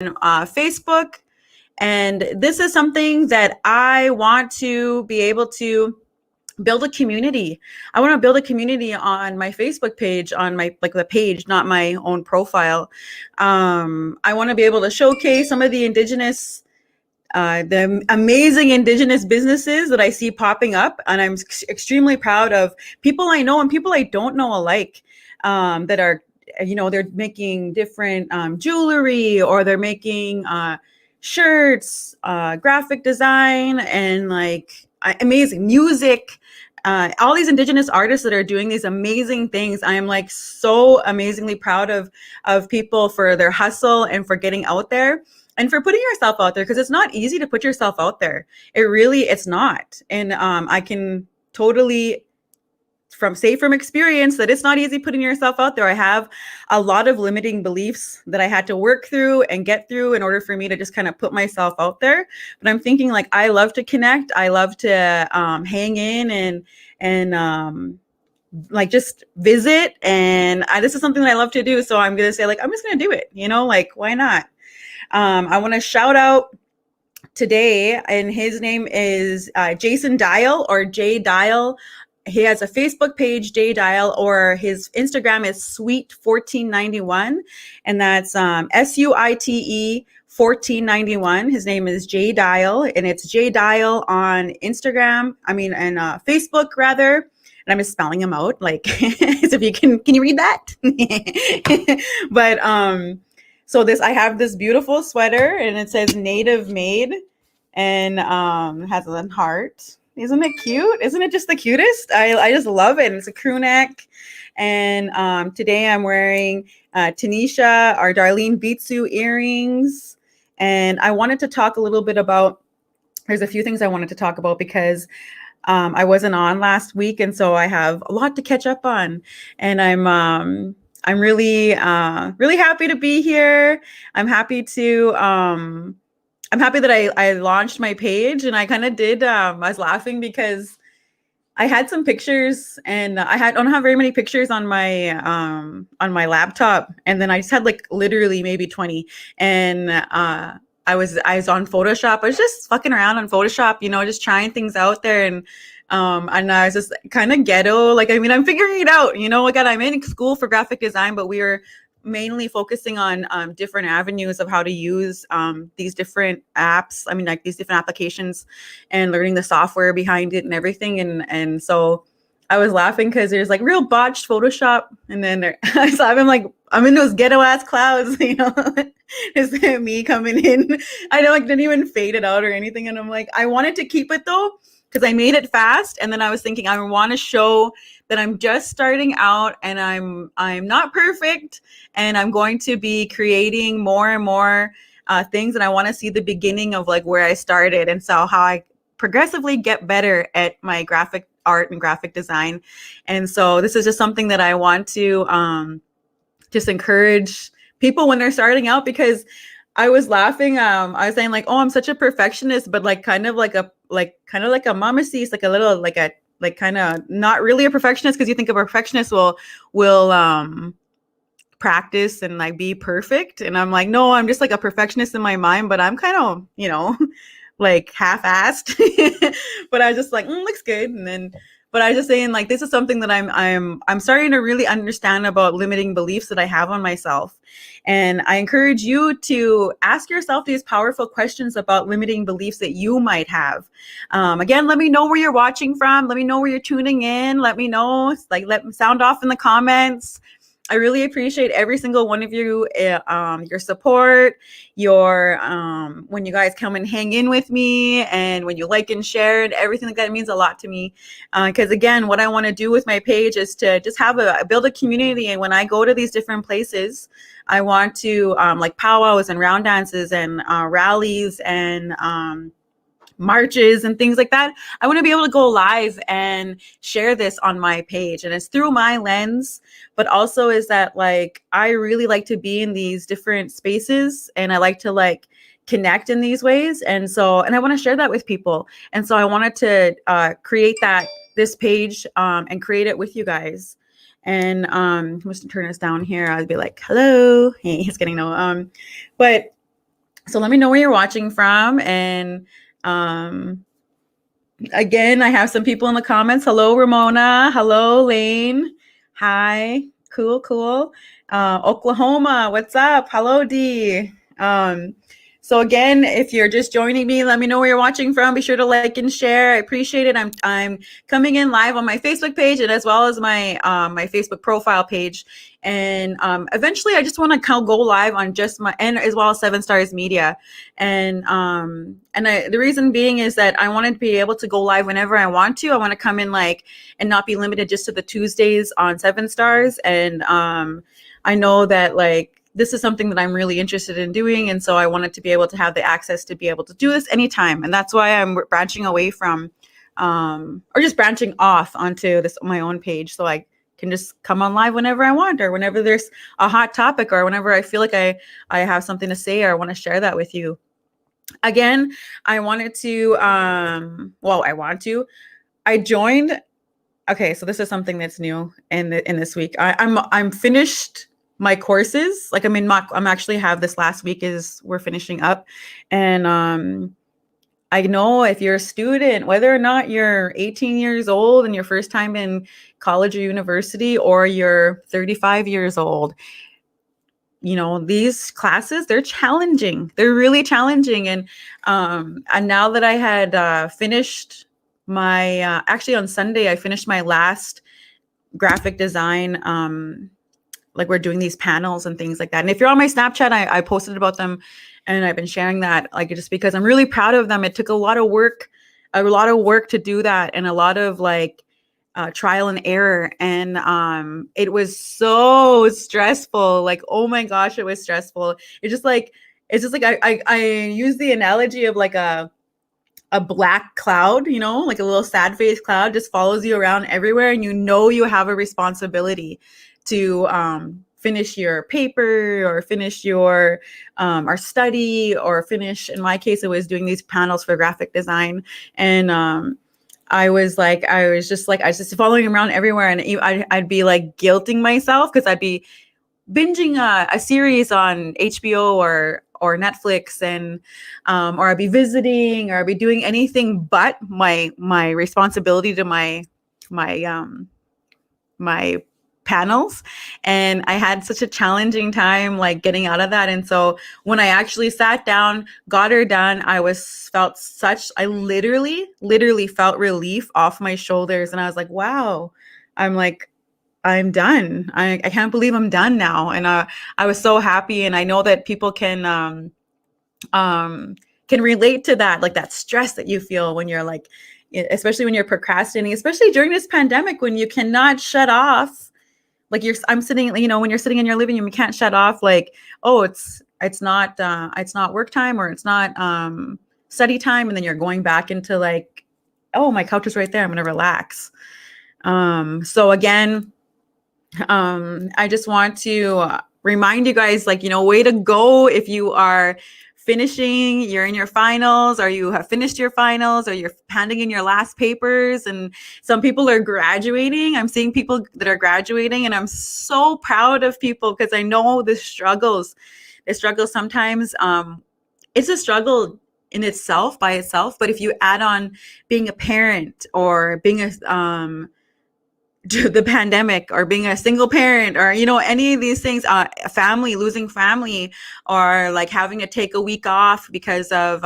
Facebook. And this is something that I want to be able to build a community. I want to build a community on my Facebook page, on my the page, not my own profile. I want to be able to showcase some of the amazing Indigenous businesses that I see popping up, and I'm extremely proud of people I know and people I don't know alike, that are, they're making different jewelry, or they're making shirts, graphic design, and amazing music. All these Indigenous artists that are doing these amazing things. I am so amazingly proud of people for their hustle and for getting out there and for putting yourself out there, because it's not easy to put yourself out there. It's not. And I can totally say from experience that it's not easy putting yourself out there. I have a lot of limiting beliefs that I had to work through and get through in order for me to just kind of put myself out there. But I'm thinking, I love to connect. I love to hang in and just visit. And this is something that I love to do. So I'm going to say, I'm just going to do it, why not? I want to shout out today, and his name is Jason Dial, or J Dial. He has a Facebook page, J Dial, or his Instagram is Sweet1491, and that's SUITE 1491. His name is J Dial, and it's J Dial on Instagram. And Facebook rather. And I'm just spelling him out, as if you can you read that? But so I have this beautiful sweater, and it says Native Made, and has a heart. Isn't it cute? Isn't it just the cutest? I just love it. It's a crew neck. And today I'm wearing Tanisha or Darlene Bitsu earrings. And I wanted to talk a little bit about, there's a few things I wanted to talk about, because I wasn't on last week. And so I have a lot to catch up on. And I'm really, really happy to be here. I'm happy that I launched my page, and I kind of did. I was laughing because I had some pictures, and I don't have very many pictures on my laptop, and then I just had literally maybe 20, and I was on Photoshop. I was just fucking around on Photoshop, just trying things out there, and I was just kind of ghetto. I'm figuring it out, Again, I'm in school for graphic design, but we were mainly focusing on different avenues of how to use these different apps. These different applications, and learning the software behind it and everything. And so I was laughing because there's real botched Photoshop, and then I'm in those ghetto ass clouds, It's me coming in. I didn't even fade it out or anything, and I'm I wanted to keep it though, because I made it fast, and then I was thinking I want to show that I'm just starting out, and I'm not perfect, and I'm going to be creating more and more things, and I want to see the beginning of where I started, and so how I progressively get better at my graphic art and graphic design. And so this is just something that I want to just encourage people when they're starting out, because I was laughing. I was saying oh, I'm such a perfectionist, but kind of like a mamacis, a little kind of not really a perfectionist, because you think a perfectionist will practice and be perfect. And I'm no, I'm just a perfectionist in my mind, but I'm kind of, half-assed. But I was just looks good. And then, but I was just saying this is something that I'm starting to really understand about limiting beliefs that I have on myself. And I encourage you to ask yourself these powerful questions about limiting beliefs that you might have. Again, let me know where you're watching from. Let me know where you're tuning in. Let me know, let me sound off in the comments. I really appreciate every single one of you, your support, when you guys come and hang in with me, and when you like and share and everything like that. It means a lot to me, because again, what I want to do with my page is to just build a community. And when I go to these different places, I want to powwows and round dances and rallies and marches and things like that. I want to be able to go live and share this on my page, and it's through my lens, but also is that I really like to be in these different spaces, and I like to connect in these ways. And I want to share that with people. And so I wanted to create this page and create it with you guys. And I'm just turn this down here. I'd be hello. Hey, it's getting no. But So let me know where you're watching from. And um, again, I have some people in the comments. Hello, Ramona. Hello, Lane. Hi. Cool, cool. Oklahoma, what's up? Hello, D. So again, if you're just joining me, let me know where you're watching from. Be sure to like and share. I appreciate it. I'm coming in live on my Facebook page and as well as my my Facebook profile page. And eventually, I just want to go live on just my and as well as Seven Stars Media. And the reason being is that I wanted to be able to go live whenever I want to. I want to come in like and not be limited just to the Tuesdays on Seven Stars. And I know that like this is something that I'm really interested in doing. And so I wanted to be able to have the access to be able to do this anytime. And that's why I'm branching away from or just branching off onto this my own page. So I can just come on live whenever I want, or whenever there's a hot topic, or whenever I feel like I have something to say or I want to share that with you. Again, I wanted to I joined. Okay, so this is something that's new in this week. I'm finished my courses. Like I'm actually have this last week is we're finishing up, and I know if you're a student, whether or not you're 18 years old and your first time in college or university, or you're 35 years old, you know, these classes, they're challenging. They're really challenging. And now that I had finished my, actually on Sunday, I finished my last graphic design. Like we're doing these panels and things like that. And if you're on my Snapchat, I posted about them and I've been sharing that, like, just because I'm really proud of them. It took a lot of work to do that, and a lot of like trial and error. And it was so stressful. Like, oh my gosh, it was stressful. It's just like I use the analogy of like a black cloud, you know, like a little sad face cloud just follows you around everywhere. And you know, you have a responsibility to finish your paper or finish your or study, or finish, in my case, it was doing these panels for graphic design. And I was just following him around everywhere. And I'd be like guilting myself because I'd be binging a series on HBO or Netflix, and or I'd be visiting, or I'd be doing anything but my responsibility to my my panels. And I had such a challenging time like getting out of that. And so when I actually sat down, got her done, I literally felt relief off my shoulders. And I was like, wow, I'm done. I can't believe I'm done now. And I was so happy. And I know that people can relate to that, like that stress that you feel when you're like, especially when you're procrastinating, especially during this pandemic, when you cannot shut off. Like I'm sitting, you know, when you're sitting in your living room, you can't shut off like, oh, it's not work time, or it's not study time. And then you're going back into like, oh, my couch is right there, I'm going to relax. So again, I just want to remind you guys, like, you know, way to go if you are you're in your finals, or you have finished your finals, or you're handing in your last papers. And some people are graduating. I'm seeing people that are graduating, and I'm so proud of people, because I know the struggles sometimes. It's a struggle in itself, by itself. But if you add on being a parent, or being the pandemic, or being a single parent, or, you know, any of these things, losing family, or like having to take a week off because of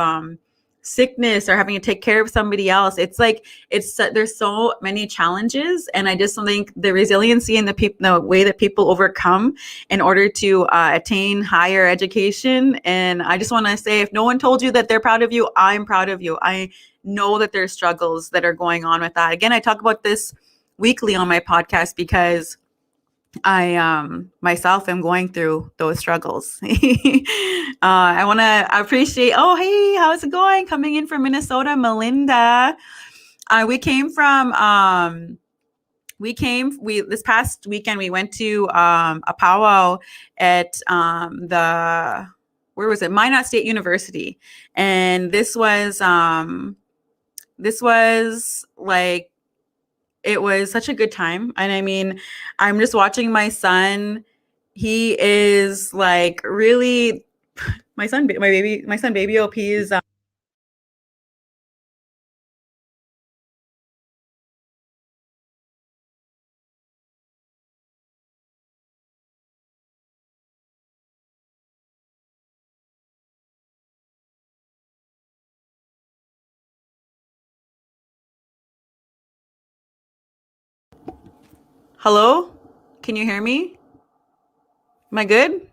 sickness, or having to take care of somebody else. It's like, there's so many challenges. And I just think the resiliency and the way that people overcome in order to attain higher education. And I just want to say, if no one told you that they're proud of you, I'm proud of you. I know that there's struggles that are going on with that. Again, I talk about this weekly on my podcast because I myself am going through those struggles. I want to appreciate, oh, hey, how's it going? Coming in from Minnesota, Melinda. This past weekend, we went to a powwow at where was it? Minot State University. And this was like, it was such a good time. And I mean, I'm just watching my son. He is like really my son baby op is hello, can you hear me? Am I good?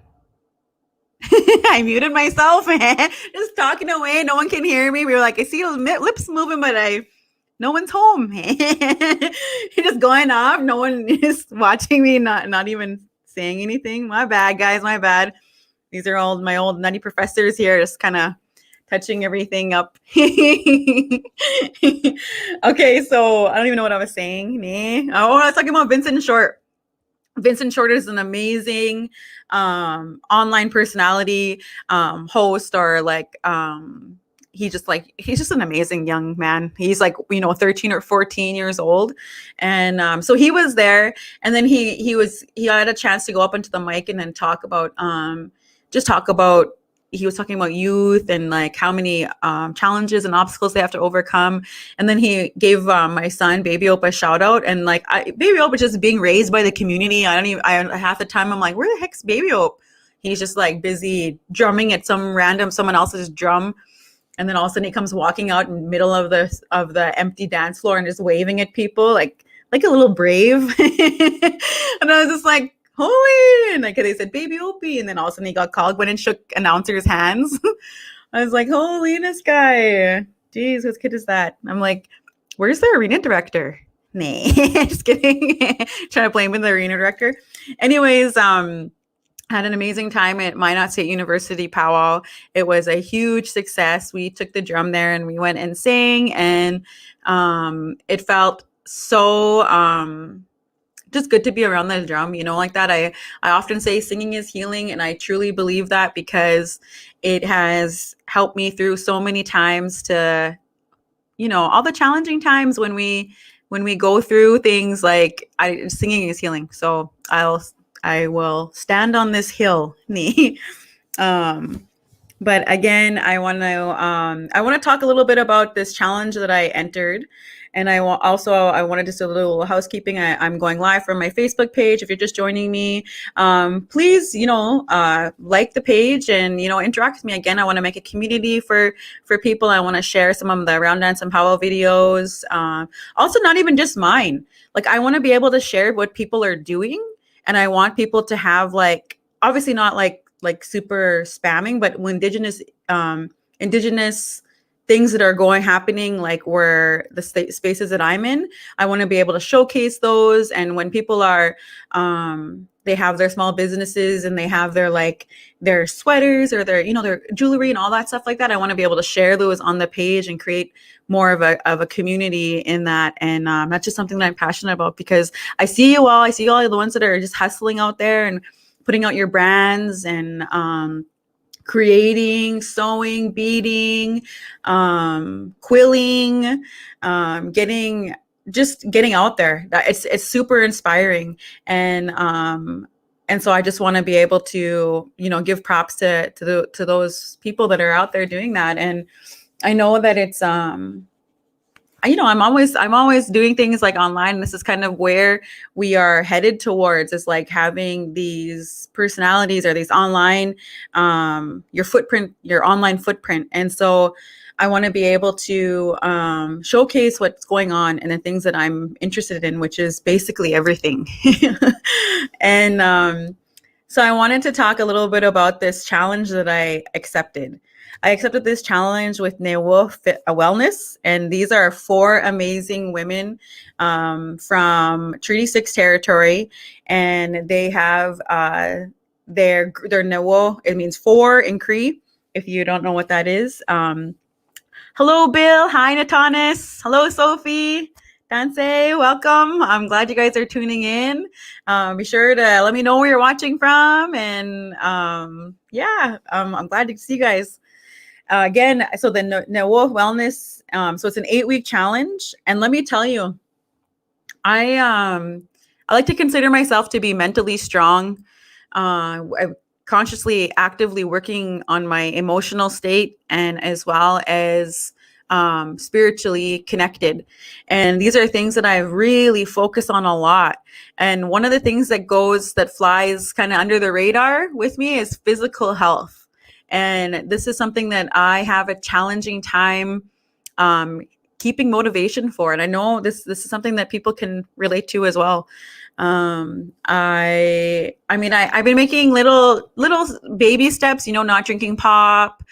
I muted myself, just talking away. No one can hear me. We were like, I see lips moving, but no one's home. You're just going off. No one is watching me. Not even saying anything. My bad, guys. My bad. These are all my old nutty professors here, just kind of touching everything up. Okay, so I don't even know what I was saying. Oh, I was talking about Vincent Short. Vincent Shorter is an amazing online personality, host, or like he's just an amazing young man. He's like 13 or 14 years old, and so he was there, and then he had a chance to go up into the mic and then talk about just talk about he was talking about youth and like how many challenges and obstacles they have to overcome. And then he gave my son Baby Ope a shout out, and like Baby Ope is just being raised by the community. I half the time I'm like, where the heck's Baby Ope? He's just like busy drumming at someone else's drum. And then all of a sudden he comes walking out in the middle of the empty dance floor and just waving at people like a little brave. And I was just like, holy, and like they said Baby Opie, and then all of a sudden he got called, went and shook announcers' hands. I was like, holy, this guy, jeez, what kid is that? I'm like, where's the arena director? Nah, just kidding. Trying to blame the arena director. Anyways, had an amazing time at Minot State University powwow. It was a huge success. We took the drum there and we went and sang, and it felt so just good to be around the drum, like that. I often say singing is healing, and I truly believe that because it has helped me through so many times to, all the challenging times when we go through things. Like singing is healing. So I will stand on this hill. But again, I want to talk a little bit about this challenge that I entered. And I wanted to do a little housekeeping. I'm going live from my Facebook page. If you're just joining me, please, like the page and, interact with me. Again, I want to make a community for people. I want to share some of the round dance and powwow videos. Also, not even just mine. Like, I want to be able to share what people are doing. And I want people to have, like, obviously not like super spamming, but when indigenous things that are happening, like where the spaces that I'm in, I want to be able to showcase those. And when people are, they have their small businesses and they have their sweaters or their jewelry and all that stuff like that, I want to be able to share those on the page and create more of a community in that. And that's just something that I'm passionate about, because I see all the ones that are just hustling out there and putting out your brands and creating, sewing, beading, quilling, getting out there. It's super inspiring. And so I just want to be able to, give props to those people that are out there doing that. And I know that it's I'm always doing things like online. And this is kind of where we are headed towards, is like having these personalities or these online, your online footprint. And so I want to be able to showcase what's going on and the things that I'm interested in, which is basically everything. And so I wanted to talk a little bit about this challenge that I accepted. I accepted this challenge with Newo Wellness, and these are 4 amazing women from Treaty 6 territory, and they have their Newo. It means 4 in Cree, if you don't know what that is. Hello, Bill. Hi, Natanis. Hello, Sophie. Dance, welcome. I'm glad you guys are tuning in. Be sure to let me know where you're watching from, and I'm glad to see you guys. Again, so the Newo Wellness, so it's an 8-week challenge. And let me tell you, I like to consider myself to be mentally strong. consciously, actively working on my emotional state, and as well as spiritually connected. And these are things that I really focus on a lot. And one of the things that flies kind of under the radar with me is physical health. And this is something that I have a challenging time um, keeping motivation for. And I know this is something that people can relate to as well. I've been making little baby steps, not drinking pop,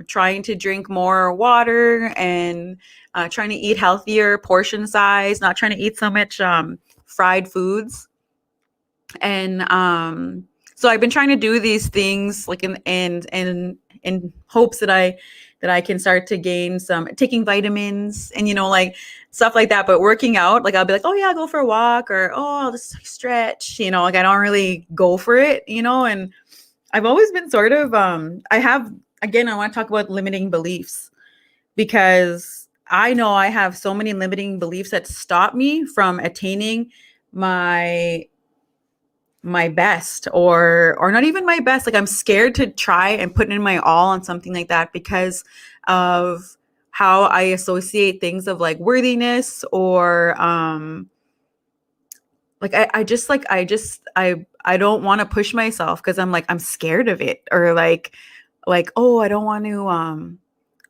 trying to drink more water, and trying to eat healthier portion size, not trying to eat so much fried foods. And so I've been trying to do these things like in hopes that I can start to gain some, taking vitamins and like stuff like that. But working out, like I'll be like, oh yeah, I'll go for a walk, or oh, I'll just stretch, like I don't really go for it, and I've always been sort of I want to talk about limiting beliefs, because I know I have so many limiting beliefs that stop me from attaining my best, or not even my best. Like I'm scared to try and put in my all on something like that because of how I associate things of like worthiness, or like I don't want to push myself because I'm scared of it, or like oh, I don't want to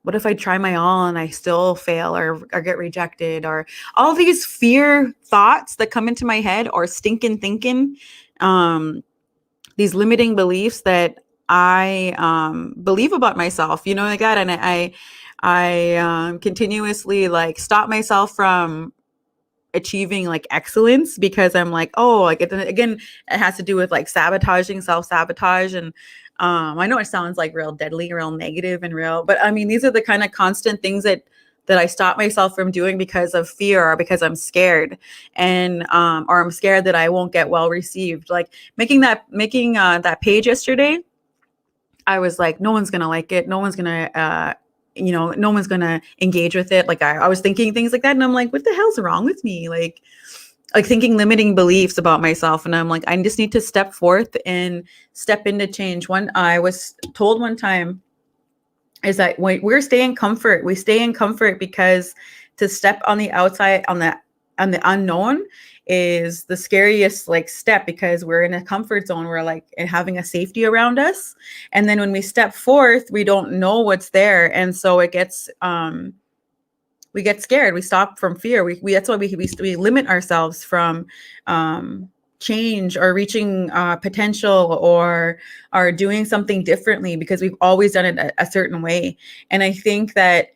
what if I try my all and I still fail, or get rejected, or all these fear thoughts that come into my head, or stinking thinking, these limiting beliefs that I believe about myself, like that. And I continuously like stop myself from achieving like excellence, because I'm like, oh, like again, it has to do with like self-sabotage. And I know it sounds like real deadly, real negative, and real, but I mean, these are the kind of constant things that I stop myself from doing because of fear, or because I'm scared, and or I'm scared that I won't get well received. Like making that page yesterday, I was like, no one's gonna like it, no one's gonna no one's gonna engage with it. Like I was thinking things like that, and I'm like, what the hell's wrong with me? Like thinking limiting beliefs about myself. And I'm like, I just need to step forth and step into change. I was told one time is that when we stay in comfort because to step on the outside, on the unknown, is the scariest like step, because we're in a comfort zone. We're like having a safety around us. And then when we step forth, we don't know what's there. And so it gets, we get scared. We stop from fear. We that's why we limit ourselves from change, or reaching potential, or doing something differently, because we've always done it a certain way. And I think that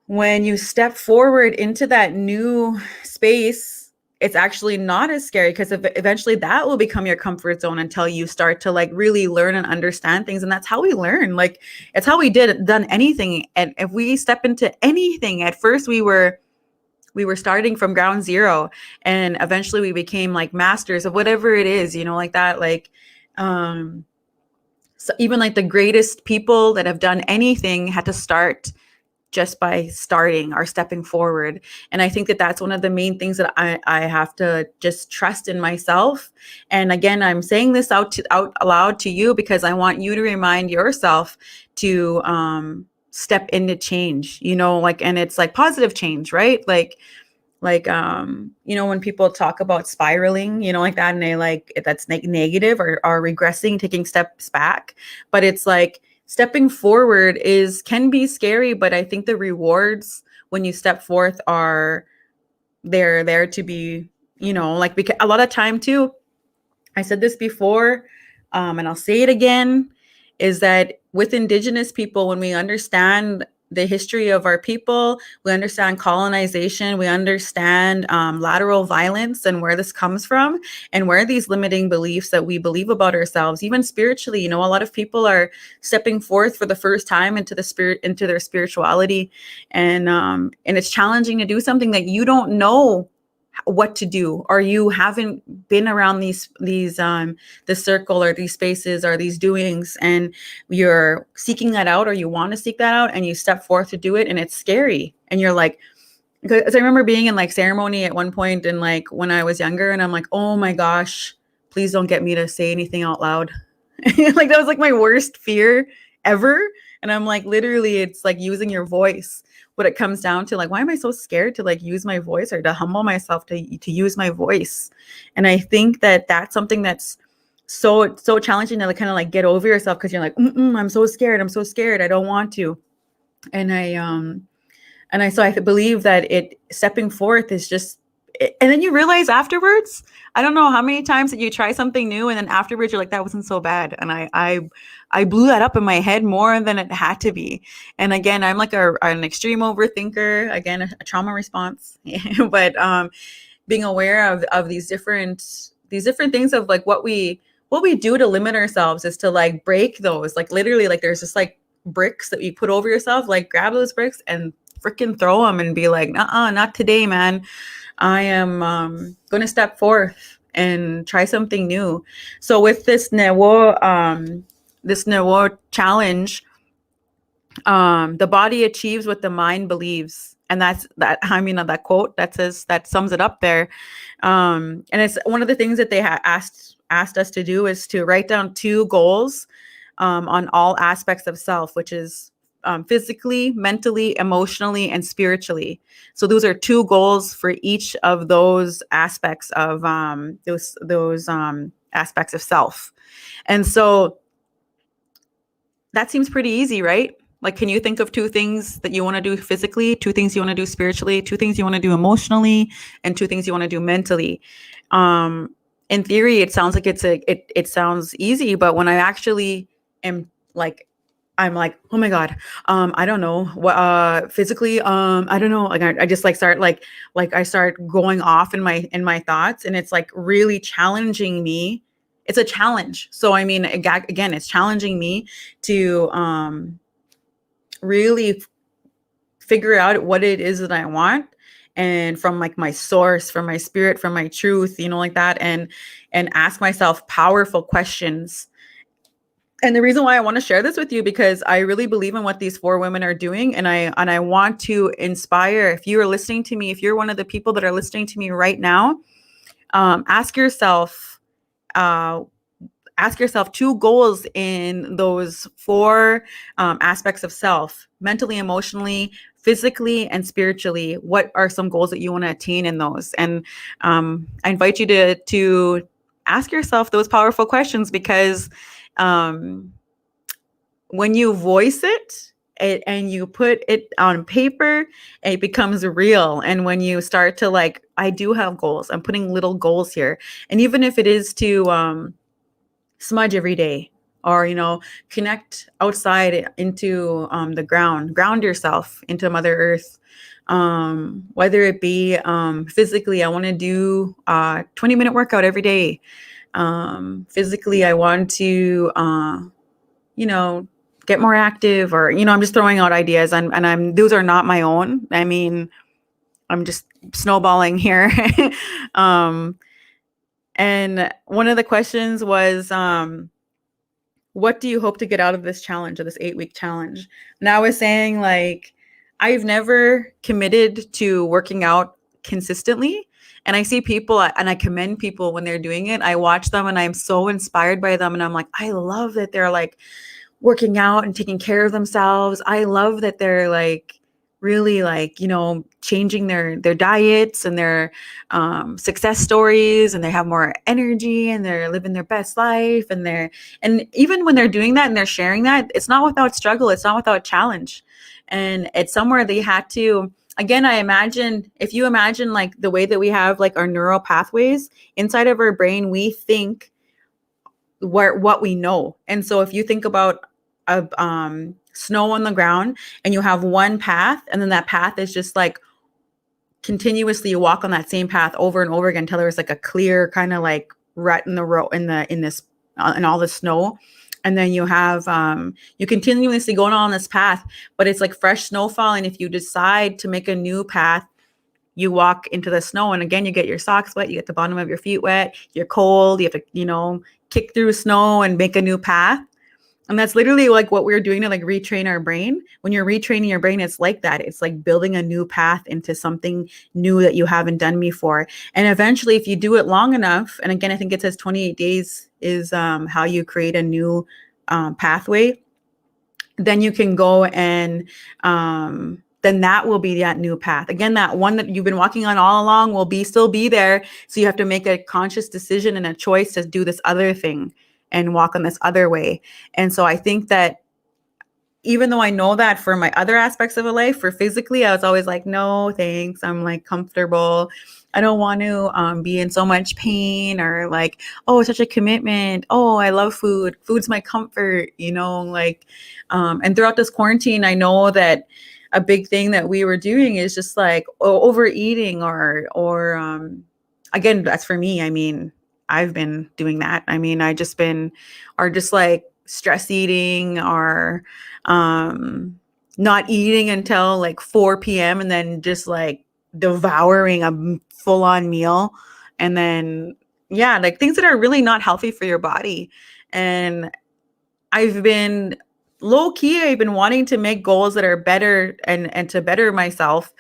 when you step forward into that new space, it's actually not as scary, because eventually that will become your comfort zone until you start to like really learn and understand things. And that's how we learn. Like it's how we done anything. And if we step into anything, at first we were starting from ground zero, and eventually we became like masters of whatever it is, like that. Like so even like the greatest people that have done anything had to start just by starting or stepping forward. And I think that that's one of the main things that I have to just trust in myself. And again, I'm saying this out aloud to you, because I want you to remind yourself to step into change, like, and it's like positive change, right? Like when people talk about spiraling, like that, and they like, that's negative, or regressing, taking steps back. But it's like, stepping forward can be scary, but I think the rewards when you step forth are there to be, like, because a lot of time too, I said this before, and I'll say it again, is that with Indigenous people, when we understand the history of our people, we understand colonization, we understand lateral violence, and where this comes from, and where these limiting beliefs that we believe about ourselves, even spiritually, a lot of people are stepping forth for the first time into their spirituality, and it's challenging to do something that you don't know what to do, or you haven't been around this circle, or these spaces, or these doings, and you're seeking that out, or you want to seek that out, and you step forth to do it, and it's scary. And you're like, because I remember being in like ceremony at one point, and like when I was younger, and I'm like, oh my gosh, please don't get me to say anything out loud. Like that was like my worst fear ever. And I'm like, literally, it's like using your voice. What it comes down to, like, why am I so scared to like use my voice or to humble myself to use my voice? And I think that that's something that's so challenging to like, kind of like get over yourself, because you're like, I'm so scared. I'm so scared. I don't want to. And I believe that it stepping forth is just, and then you realize afterwards, I don't know how many times that you try something new and then afterwards you're like, that wasn't so bad. And I blew that up in my head more than it had to be. And again, I'm like an extreme overthinker, again, a trauma response. But being aware of these different things of like what we do to limit ourselves is to like break those, like literally, like there's just like bricks that you put over yourself, like grab those bricks and freaking throw them and be like, not today, man. I am going to step forth and try something new. So with this Newo challenge, the body achieves what the mind believes. And that's that. I mean, that quote that sums it up there. And it's one of the things that they asked us to do is to write down 2 goals on all aspects of self, which is physically, mentally, emotionally, and spiritually. So those are 2 goals for each of those aspects of those aspects of self. And so that seems pretty easy, right? Like, can you think of 2 things that you want to do physically, 2 things you want to do spiritually, 2 things you want to do emotionally, and 2 things you want to do mentally? In theory, it sounds like it sounds easy, but when I actually am like, I'm like, oh my God, I don't know what, physically, I don't know. Like, I just like start like I start going off in my thoughts, and it's like really challenging me. It's a challenge. So, I mean, again, it's challenging me to, really figure out what it is that I want, and from like my source, from my spirit, from my truth, like that, and ask myself powerful questions. And the reason why I want to share this with you, because I really believe in what these 4 women are doing. And I want to inspire, if you are listening to me, if you're one of the people that are listening to me right now, ask yourself 2 goals in those 4 aspects of self: mentally, emotionally, physically, and spiritually. What are some goals that you want to attain in those? And I invite you to ask yourself those powerful questions, because when you voice it and you put it on paper, it becomes real. And when you start to like, I do have goals, I'm putting little goals here. And even if it is to smudge every day, or connect outside into the ground yourself into Mother Earth, whether it be physically, I want to do a 20-minute workout every day. Physically, I want to get more active, or I'm just throwing out ideas, and those are not my own. I mean, I'm just snowballing here. And one of the questions was, what do you hope to get out of this challenge, or this 8-week challenge? And I was saying, like, I've never committed to working out consistently. And I see people, and I commend people when they're doing it. I watch them and I'm so inspired by them. And I'm like, I love that they're like working out and taking care of themselves. I love that they're like really like, changing their diets and their success stories, and they have more energy and they're living their best life. And even when they're doing that and they're sharing that, it's not without struggle. It's not without challenge. And it's somewhere they had to, again, if you imagine like the way that we have like our neural pathways inside of our brain, we think what we know. And so if you think about snow on the ground, and you have one path, and then that path is just like continuously, you walk on that same path over and over again until there's like a clear kind of like rut in the road in all the snow. And then you have you continuously going on this path, but it's like fresh snowfall. And if you decide to make a new path, you walk into the snow, and again, you get your socks wet, you get the bottom of your feet wet, you're cold, you have to, kick through snow and make a new path. And that's literally like what we're doing to like retrain our brain. When you're retraining your brain, it's like that. It's like building a new path into something new that you haven't done before. And eventually, if you do it long enough, and again, I think it says 28 days is how you create a new pathway, then you can go and then that will be that new path. Again, that one that you've been walking on all along will still be there. So you have to make a conscious decision and a choice to do this other thing and walk on this other way. And so I think that even though I know that for my other aspects of a life, for physically, I was always like, no, thanks. I'm like comfortable. I don't want to be in so much pain, or like, oh, it's such a commitment. Oh, I love food. Food's my comfort, like, and throughout this quarantine, I know that a big thing that we were doing is just like overeating or again, that's for me. I mean, I've been doing that. I mean, or just like stress eating or not eating until like 4 p.m. and then just like devouring a full on meal. And then, yeah, like things that are really not healthy for your body. And I've been low key, I've been wanting to make goals that are better and to better myself.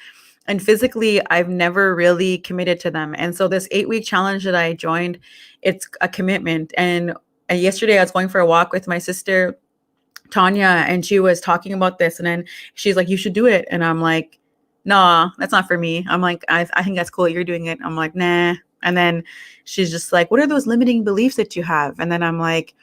And physically, I've never really committed to them. And so this 8-week challenge that I joined, it's a commitment. And yesterday I was going for a walk with my sister, Tanya, and she was talking about this. And then she's like, you should do it. And I'm like, nah, that's not for me. I'm like, I think that's cool. You're doing it. I'm like, nah. And then she's just like, what are those limiting beliefs that you have? And then I'm like,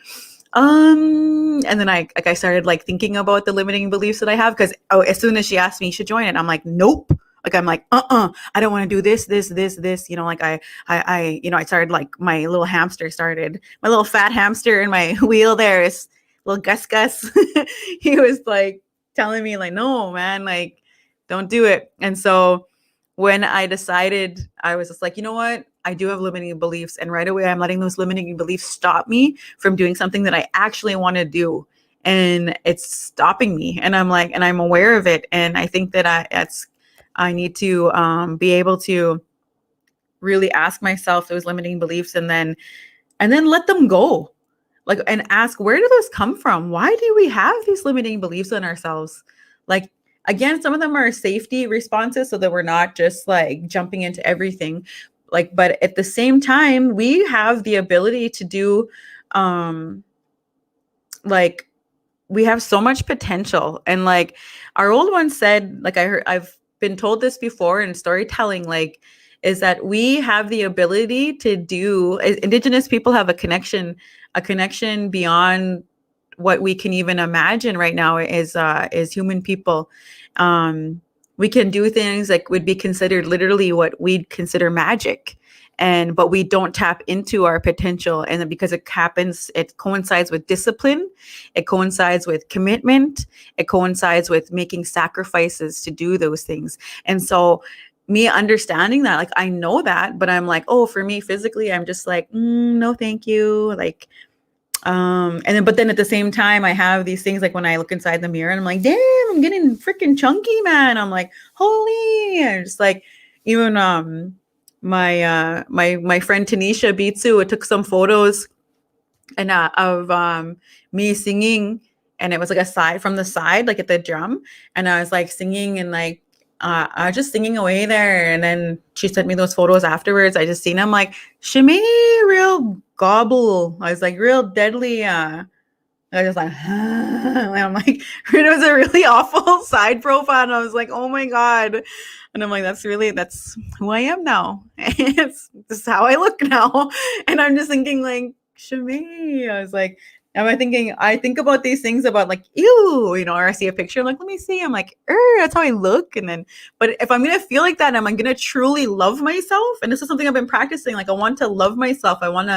and then I started like thinking about the limiting beliefs that I have. Cause as soon as she asked me, you should join it. I'm like, nope. Like, I'm like, I don't want to do this, like I started like my little hamster started, my little fat hamster in my wheel there is little Gus. He was like telling me like, no, man, like don't do it. And so when I decided, I was just like, you know what? I do have limiting beliefs. And right away, I'm letting those limiting beliefs stop me from doing something that I actually want to do. And it's stopping me. And I'm like, and I'm aware of it. And I think that I need to be able to really ask myself those limiting beliefs and then let them go. Like, and ask, where do those come from? Why do we have these limiting beliefs in ourselves? Like, again, some of them are safety responses so that we're not just like jumping into everything. Like, but at the same time, we have the ability to do, like, we have so much potential. And like our old one said, like I've been told this before in storytelling, like, is that we have the ability to do, Indigenous people have a connection beyond what we can even imagine right now as human people. We can do things like would be considered literally what we'd consider magic. But we don't tap into our potential. And then because it coincides with discipline, it coincides with commitment, it coincides with making sacrifices to do those things. And so me understanding that, like, I know that, but I'm like, oh, for me physically, I'm just like, no, thank you. Like, but then at the same time, I have these things like when I look inside the mirror and I'm like, damn, I'm getting freaking chunky, man. I'm like, holy, and just like, even, my friend Tanisha Bitsu took some photos and of me singing, and it was like a side from the side, like at the drum, and I was like singing and like I was just singing away there, and then she sent me those photos afterwards. I just seen them like shimmy, real gobble. I was like real deadly. I was like, and I'm like, it was a really awful side profile, and I was like, oh my god. And I'm like, that's who I am now. This is how I look now. And I'm just thinking like, Shami. I was like, I think about these things about like, ew, or I see a picture, I'm like, let me see. I'm like, that's how I look. And then, but if I'm going to feel like that, I'm going to truly love myself. And this is something I've been practicing. Like, I want to love myself. I want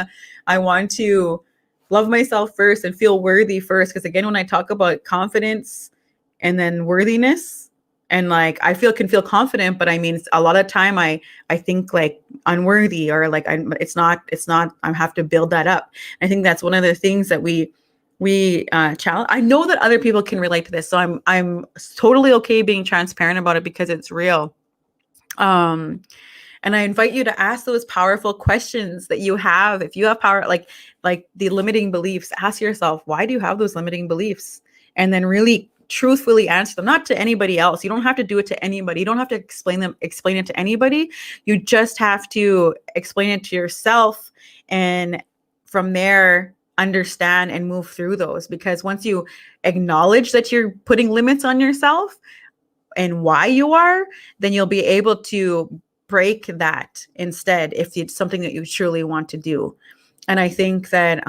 to love myself first and feel worthy first. Because again, when I talk about confidence and then worthiness, and like I can feel confident, but I mean, a lot of time I think like unworthy, or like it's not. I have to build that up. I think that's one of the things that we challenge. I know that other people can relate to this, so I'm totally okay being transparent about it because it's real. And I invite you to ask those powerful questions that you have. If you have power, like the limiting beliefs, ask yourself, why do you have those limiting beliefs? And then really truthfully answer them, not to anybody else. You don't have to do it to anybody. You don't have to explain it to anybody. You just have to explain it to yourself, and from there understand and move through those. Because once you acknowledge that you're putting limits on yourself and why you are, then you'll be able to break that instead if it's something that you truly want to do. And I think that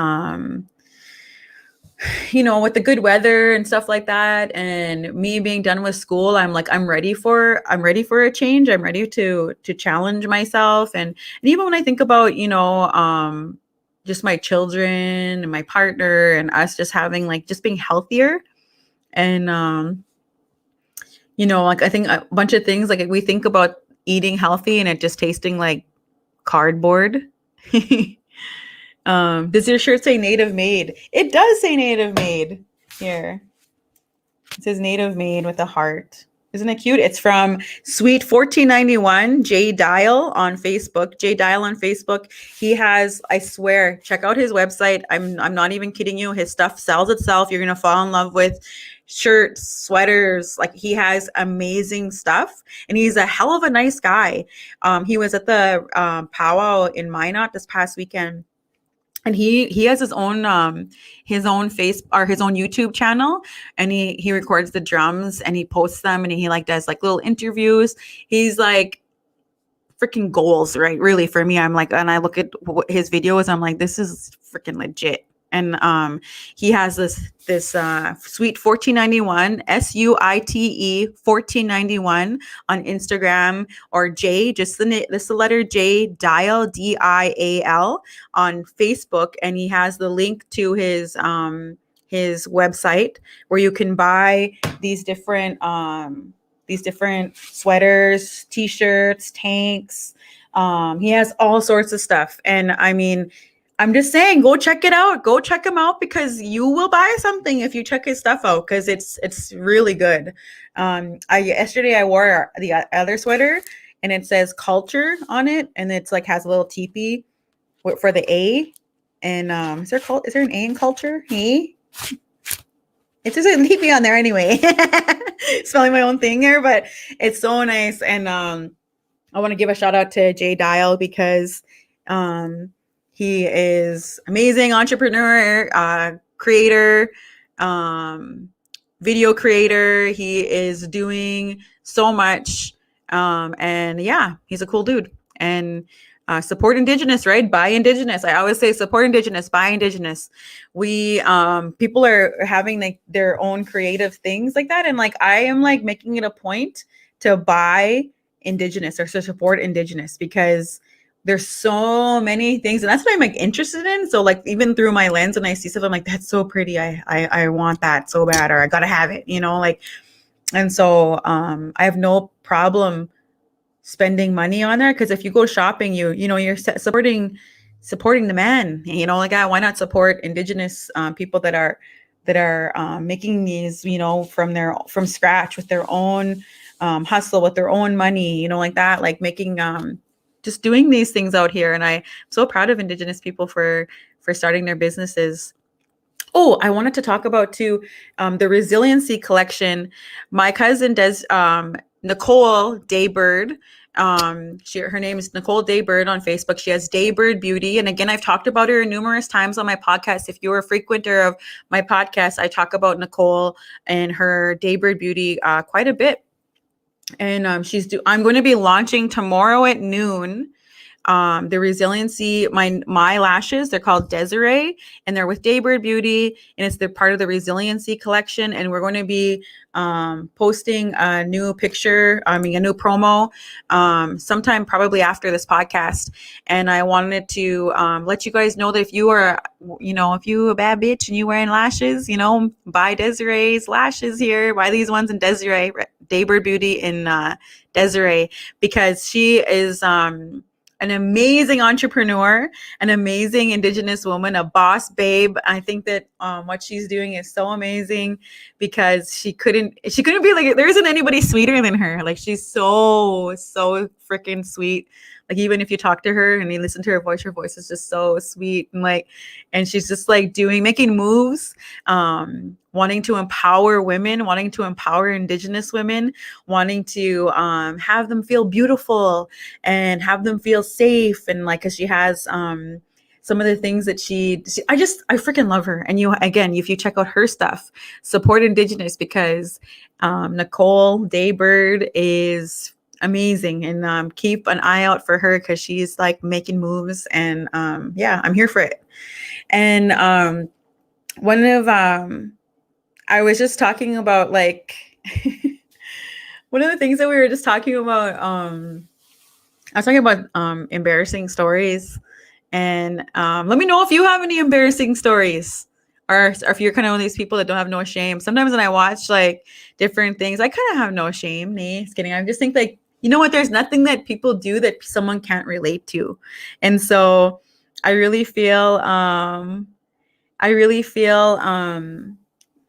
with the good weather and stuff like that, and me being done with school, I'm ready for a change. I'm ready to challenge myself. And even when I think about, just my children and my partner and us just having just being healthier, and I think a bunch of things, like we think about eating healthy and it just tasting like cardboard. Does your shirt say Native Made? It does say Native Made here. It says Native Made with a heart. Isn't it cute? It's from Sweet 1491, Jay Dial on Facebook. Jay Dial on Facebook. He has, I swear, check out his website. I'm not even kidding you. His stuff sells itself. You're gonna fall in love with shirts, sweaters. Like, he has amazing stuff, and he's a hell of a nice guy. He was at the powwow in Minot this past weekend. And he has his own face, or his own YouTube channel, and he records the drums and he posts them, and he does little interviews. He's freaking goals, right? Really, for me, I'm and I look at his videos, I'm like, this is freaking legit. And he has this Sweet 1491, SUITE 1491 on Instagram, or J, just the letter J, Dial, DIAL on Facebook. And he has the link to his website where you can buy these different sweaters, t-shirts, tanks. He has all sorts of stuff. And I mean, I'm just saying, go check it out. Go check him out, because you will buy something if you check his stuff out, because it's really good. Yesterday I wore the other sweater, and it says culture on it, and it's has a little teepee for the A. And is there an A in culture? Hey, it doesn't leave me on there anyway. Spelling my own thing here, but it's so nice. And I want to give a shout out to Jay Dial, because he is amazing entrepreneur, creator, video creator. He is doing so much. And yeah, he's a cool dude. And support Indigenous, right? Buy Indigenous. I always say support Indigenous, buy Indigenous. We people are having their own creative things like that. And I am making it a point to buy Indigenous or to support Indigenous, because there's so many things, and that's what I'm interested in. So even through my lens, and I see stuff, I'm like, that's so pretty. I want that so bad, or I gotta have it, and so I have no problem spending money on that, because if you go shopping, you're supporting the man. Why not support Indigenous people that are making these, from scratch with their own hustle, with their own money, making just doing these things out here. And I'm so proud of Indigenous people for starting their businesses. Oh, I wanted to talk about too, the Resiliency Collection. My cousin does, Nicole Daybird. Her name is Nicole Daybird on Facebook. She has Daybird Beauty. And again, I've talked about her numerous times on my podcast. If you're a frequenter of my podcast, I talk about Nicole and her Daybird Beauty quite a bit. And I'm going to be launching tomorrow at noon the Resiliency, my lashes. They're called Desiree, and they're with Daybird Beauty, and they're part of the Resiliency collection. And we're going to be posting a new picture, a new promo, sometime probably after this podcast. And I wanted to let you guys know that if you are, if you a bad bitch and you wearing lashes, buy Desiree's lashes here. Buy these ones in Desiree, Daybird Beauty in Desiree, because she is an amazing entrepreneur, an amazing Indigenous woman, a boss babe. I think that what she's doing is so amazing, because she couldn't be there isn't anybody sweeter than her. She's so freaking sweet. Like even if you talk to her and you listen to her voice is just so sweet, and like, and she's just like making moves, wanting to empower women, wanting to empower Indigenous women, wanting to have them feel beautiful and have them feel safe, and like, cause she has some of the things that I freaking love her. And again, if you check out her stuff, support Indigenous, because Nicole Daybird is amazing, and keep an eye out for her, because she's like making moves, and yeah, I'm here for it. And one of I was just talking about like one of the things that we were just talking about, I was talking about embarrassing stories, and let me know if you have any embarrassing stories, or if you're kind of one of these people that don't have no shame. Sometimes when I watch like different things, I kind of have no shame. Nah, just kidding. I just think like, you know what? There's nothing that people do that someone can't relate to, and so I really feel,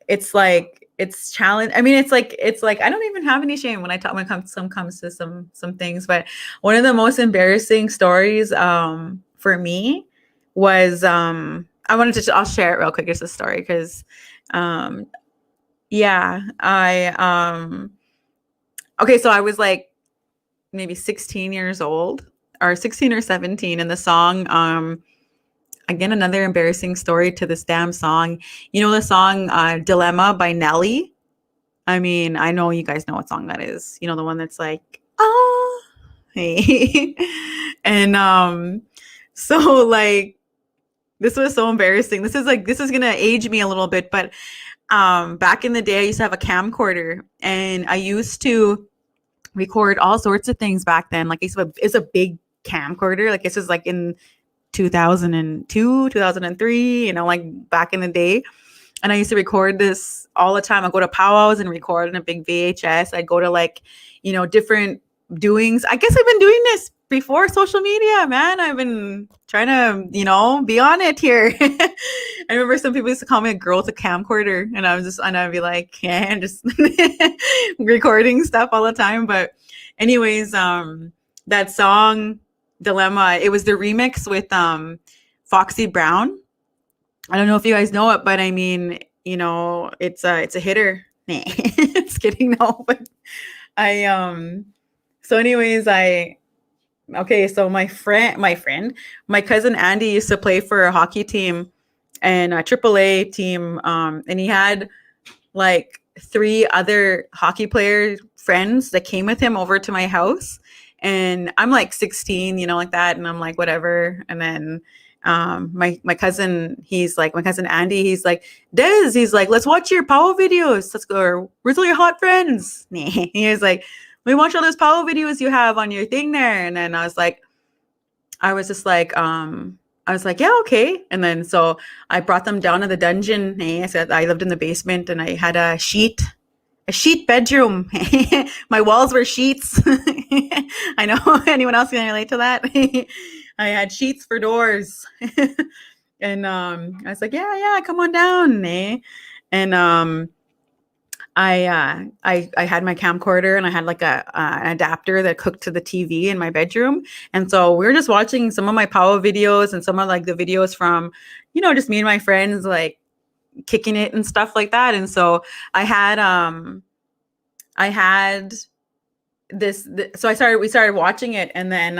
it's like it's challenge. I mean, it's like I don't even have any shame when I talk, when it comes to some things. But one of the most embarrassing stories for me was I'll share it real quick. It's a story because yeah, okay, so I was like maybe 16 years old, or 16 or 17, and the song, again, another embarrassing story to this damn song. You know the song Dilemma by Nelly? I mean, I know you guys know what song that is. You know, the one that's like, oh, hey. And so like, this was so embarrassing. This is gonna age me a little bit, but back in the day I used to have a camcorder, and I used to record all sorts of things back then. Like it's a big camcorder. Like this is like in 2002, 2003, you know, like back in the day. And I used to record this all the time. I'd go to powwows and record in a big VHS. I'd go to like, you know, different doings. I guess I've been doing this before social media, man. I've been trying to, you know, be on it here. I remember some people used to call me a girl with a camcorder, and I'd be like, yeah, and just recording stuff all the time. But anyways, that song Dilemma, it was the remix with Foxy Brown. I don't know if you guys know it, but I mean, you know, it's a hitter. Nah, just kidding. No, but I so anyways, so my cousin Andy used to play for a hockey team, and a AAA team, and he had like 3 other hockey player friends that came with him over to my house. And I'm like 16, you know, like that, and I'm like, whatever. And then my cousin Andy, he's like, Des, he's like, let's watch your power videos. Let's go. Or, where's all your hot friends? He was like, let me watch all those power videos you have on your thing there. And then I was like, yeah, okay. And then so I brought them down to the dungeon. I said I lived in the basement, and I had a sheet bedroom. My walls were sheets. I know anyone else can relate to that. I had sheets for doors. And I was like, yeah, come on down. And I had my camcorder, and I had like an adapter that hooked to the TV in my bedroom. And so we were just watching some of my power videos, and some of like the videos from, you know, just me and my friends like kicking it and stuff like that. And so I had so we started watching it, and then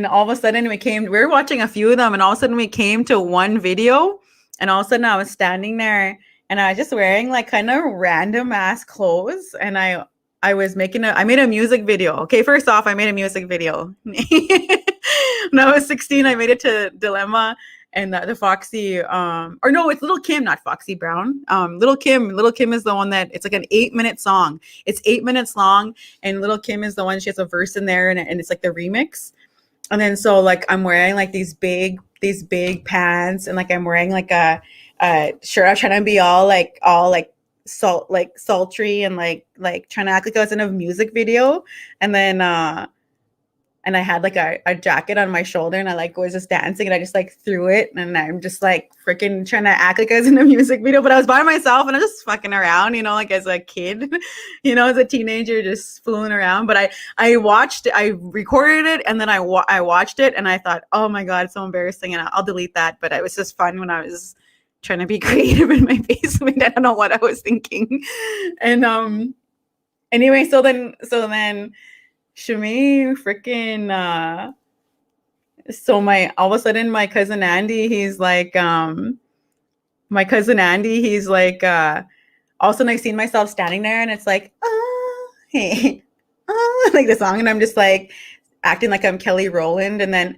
all of a sudden we were watching a few of them, and all of a sudden we came to one video, and all of a sudden I was standing there, and I was just wearing like kind of random ass clothes, and I made a music video. Okay, first off, I made a music video. When I was 16, I made it to Dilemma, and the Foxy, or no, it's Little Kim, not Foxy Brown. Little Kim is the one that, it's like an 8-minute song. It's 8 minutes long, and Little Kim is the one, she has a verse in there, and it's like the remix. And then so like I'm wearing like these big pants, and like I'm wearing like a shirt. I'm trying to be all like sultry, and like trying to act like I was in a music video. And then and I had like a jacket on my shoulder, and I like was just dancing, and I just like threw it, and I'm just like freaking trying to act like I was in a music video, but I was by myself and I was just fucking around, like as a kid, as a teenager, just fooling around. But I watched, I recorded it, and then I watched it, and I thought, oh my god, it's so embarrassing, and I'll delete that. But it was just fun when I was trying to be creative in my basement. I don't know what I was thinking, and anyway, so then Shami freaking so all of a sudden my cousin Andy, he's like all of a sudden I seen myself standing there, and it's like, oh hey, oh, like the song, and I'm just like acting like I'm Kelly Rowland, and then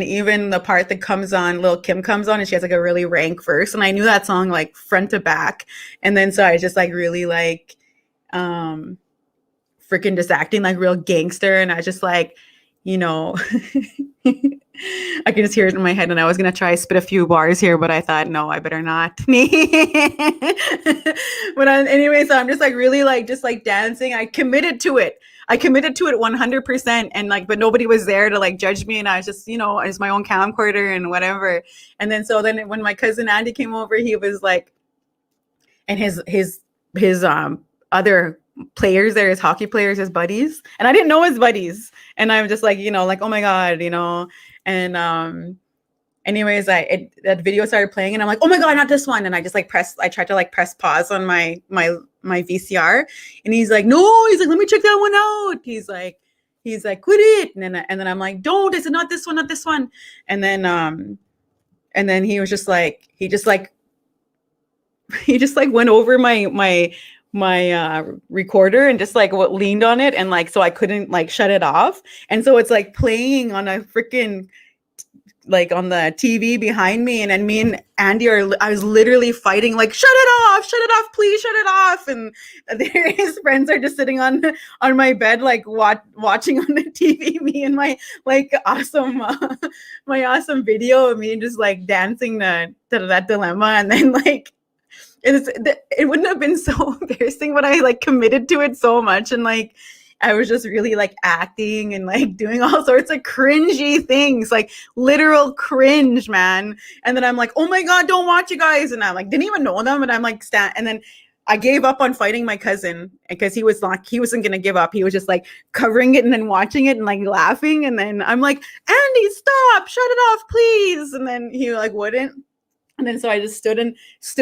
even the part that comes on, Lil Kim comes on, and she has like a really rank verse, and I knew that song like front to back, and then so I just like really like freaking just acting like real gangster, and I just like, I can just hear it in my head, and I was gonna try spit a few bars here, but I thought, no, I better not. But anyway, so I'm just like really like just like dancing. I committed to it 100%, and like, but nobody was there to like judge me, and I was just, as my own camcorder and whatever. And then when my cousin Andy came over, he was like, and his other players there, his hockey players, his buddies, and I didn't know his buddies, and I'm just like, like, oh my god, and anyways, that video started playing, and I'm like, oh my god, not this one, and I just like I tried to like press pause on my VCR, and he's like, no, he's like, let me check that one out. He's like, quit it, and then I'm like, don't, I said, not this one, and then he was just like, he just went over my recorder and just like leaned on it, and like, so I couldn't like shut it off, and so it's like playing on a freaking like on the TV behind me, and then me and Andy I was literally fighting like, shut it off, please shut it off, and his friends are just sitting on my bed like watching on the TV me and my like awesome my awesome video of me just like dancing to that dilemma, and then like it wouldn't have been so embarrassing, but I like committed to it so much, and like I was just really like acting and like doing all sorts of cringy things, like literal cringe, man. And then I'm like, oh my god, don't watch, you guys. And I'm like, didn't even know them, and I'm like, and then I gave up on fighting my cousin because he wasn't gonna give up. He was just like covering it and then watching it and like laughing. And then I'm like, Andy, stop, shut it off, please. And then he like wouldn't. And then so I just stood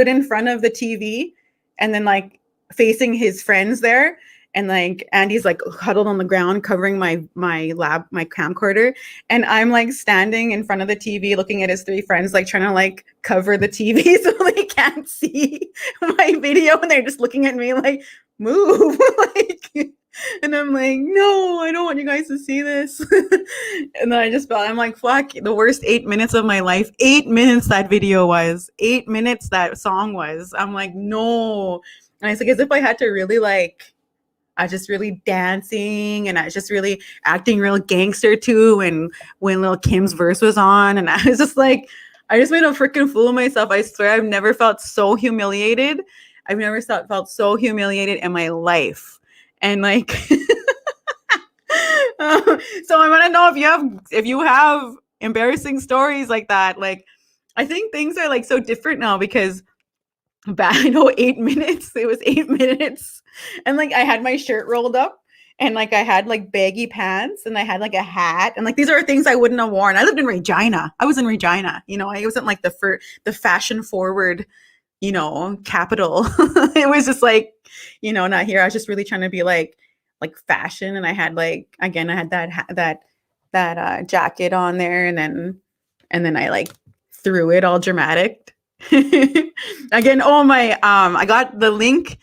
in front of the TV, and then like facing his friends there, and like Andy's like huddled on the ground covering my camcorder, and I'm like standing in front of the TV looking at his three friends like trying to like cover the TV so they can't see my video, and they're just looking at me like, move. Like, and I'm like, no, I don't want you guys to see this. And then I'm like, fuck, the worst 8 minutes of my life. 8 minutes that video was. 8 minutes that song was. I'm like, no. And it's like as if I had to really like, I was just really dancing, and I was just really acting real gangster too. And when Lil Kim's verse was on, and I was just like, I just made a freaking fool of myself. I swear I've never felt so humiliated. I've never felt so humiliated in my life. And like, so I want to know if you have embarrassing stories like that. Like, I think things are like so different now because I know 8 minutes. It was 8 minutes, and like I had my shirt rolled up, and like I had like baggy pants, and I had like a hat, and like these are things I wouldn't have worn. I lived in Regina. I was in Regina. I wasn't like the fashion forward, capital. It was just like, not here. I was just really trying to be like fashion, and I had like, again, I had that jacket on there, and then I like threw it all dramatic. Again, I got the link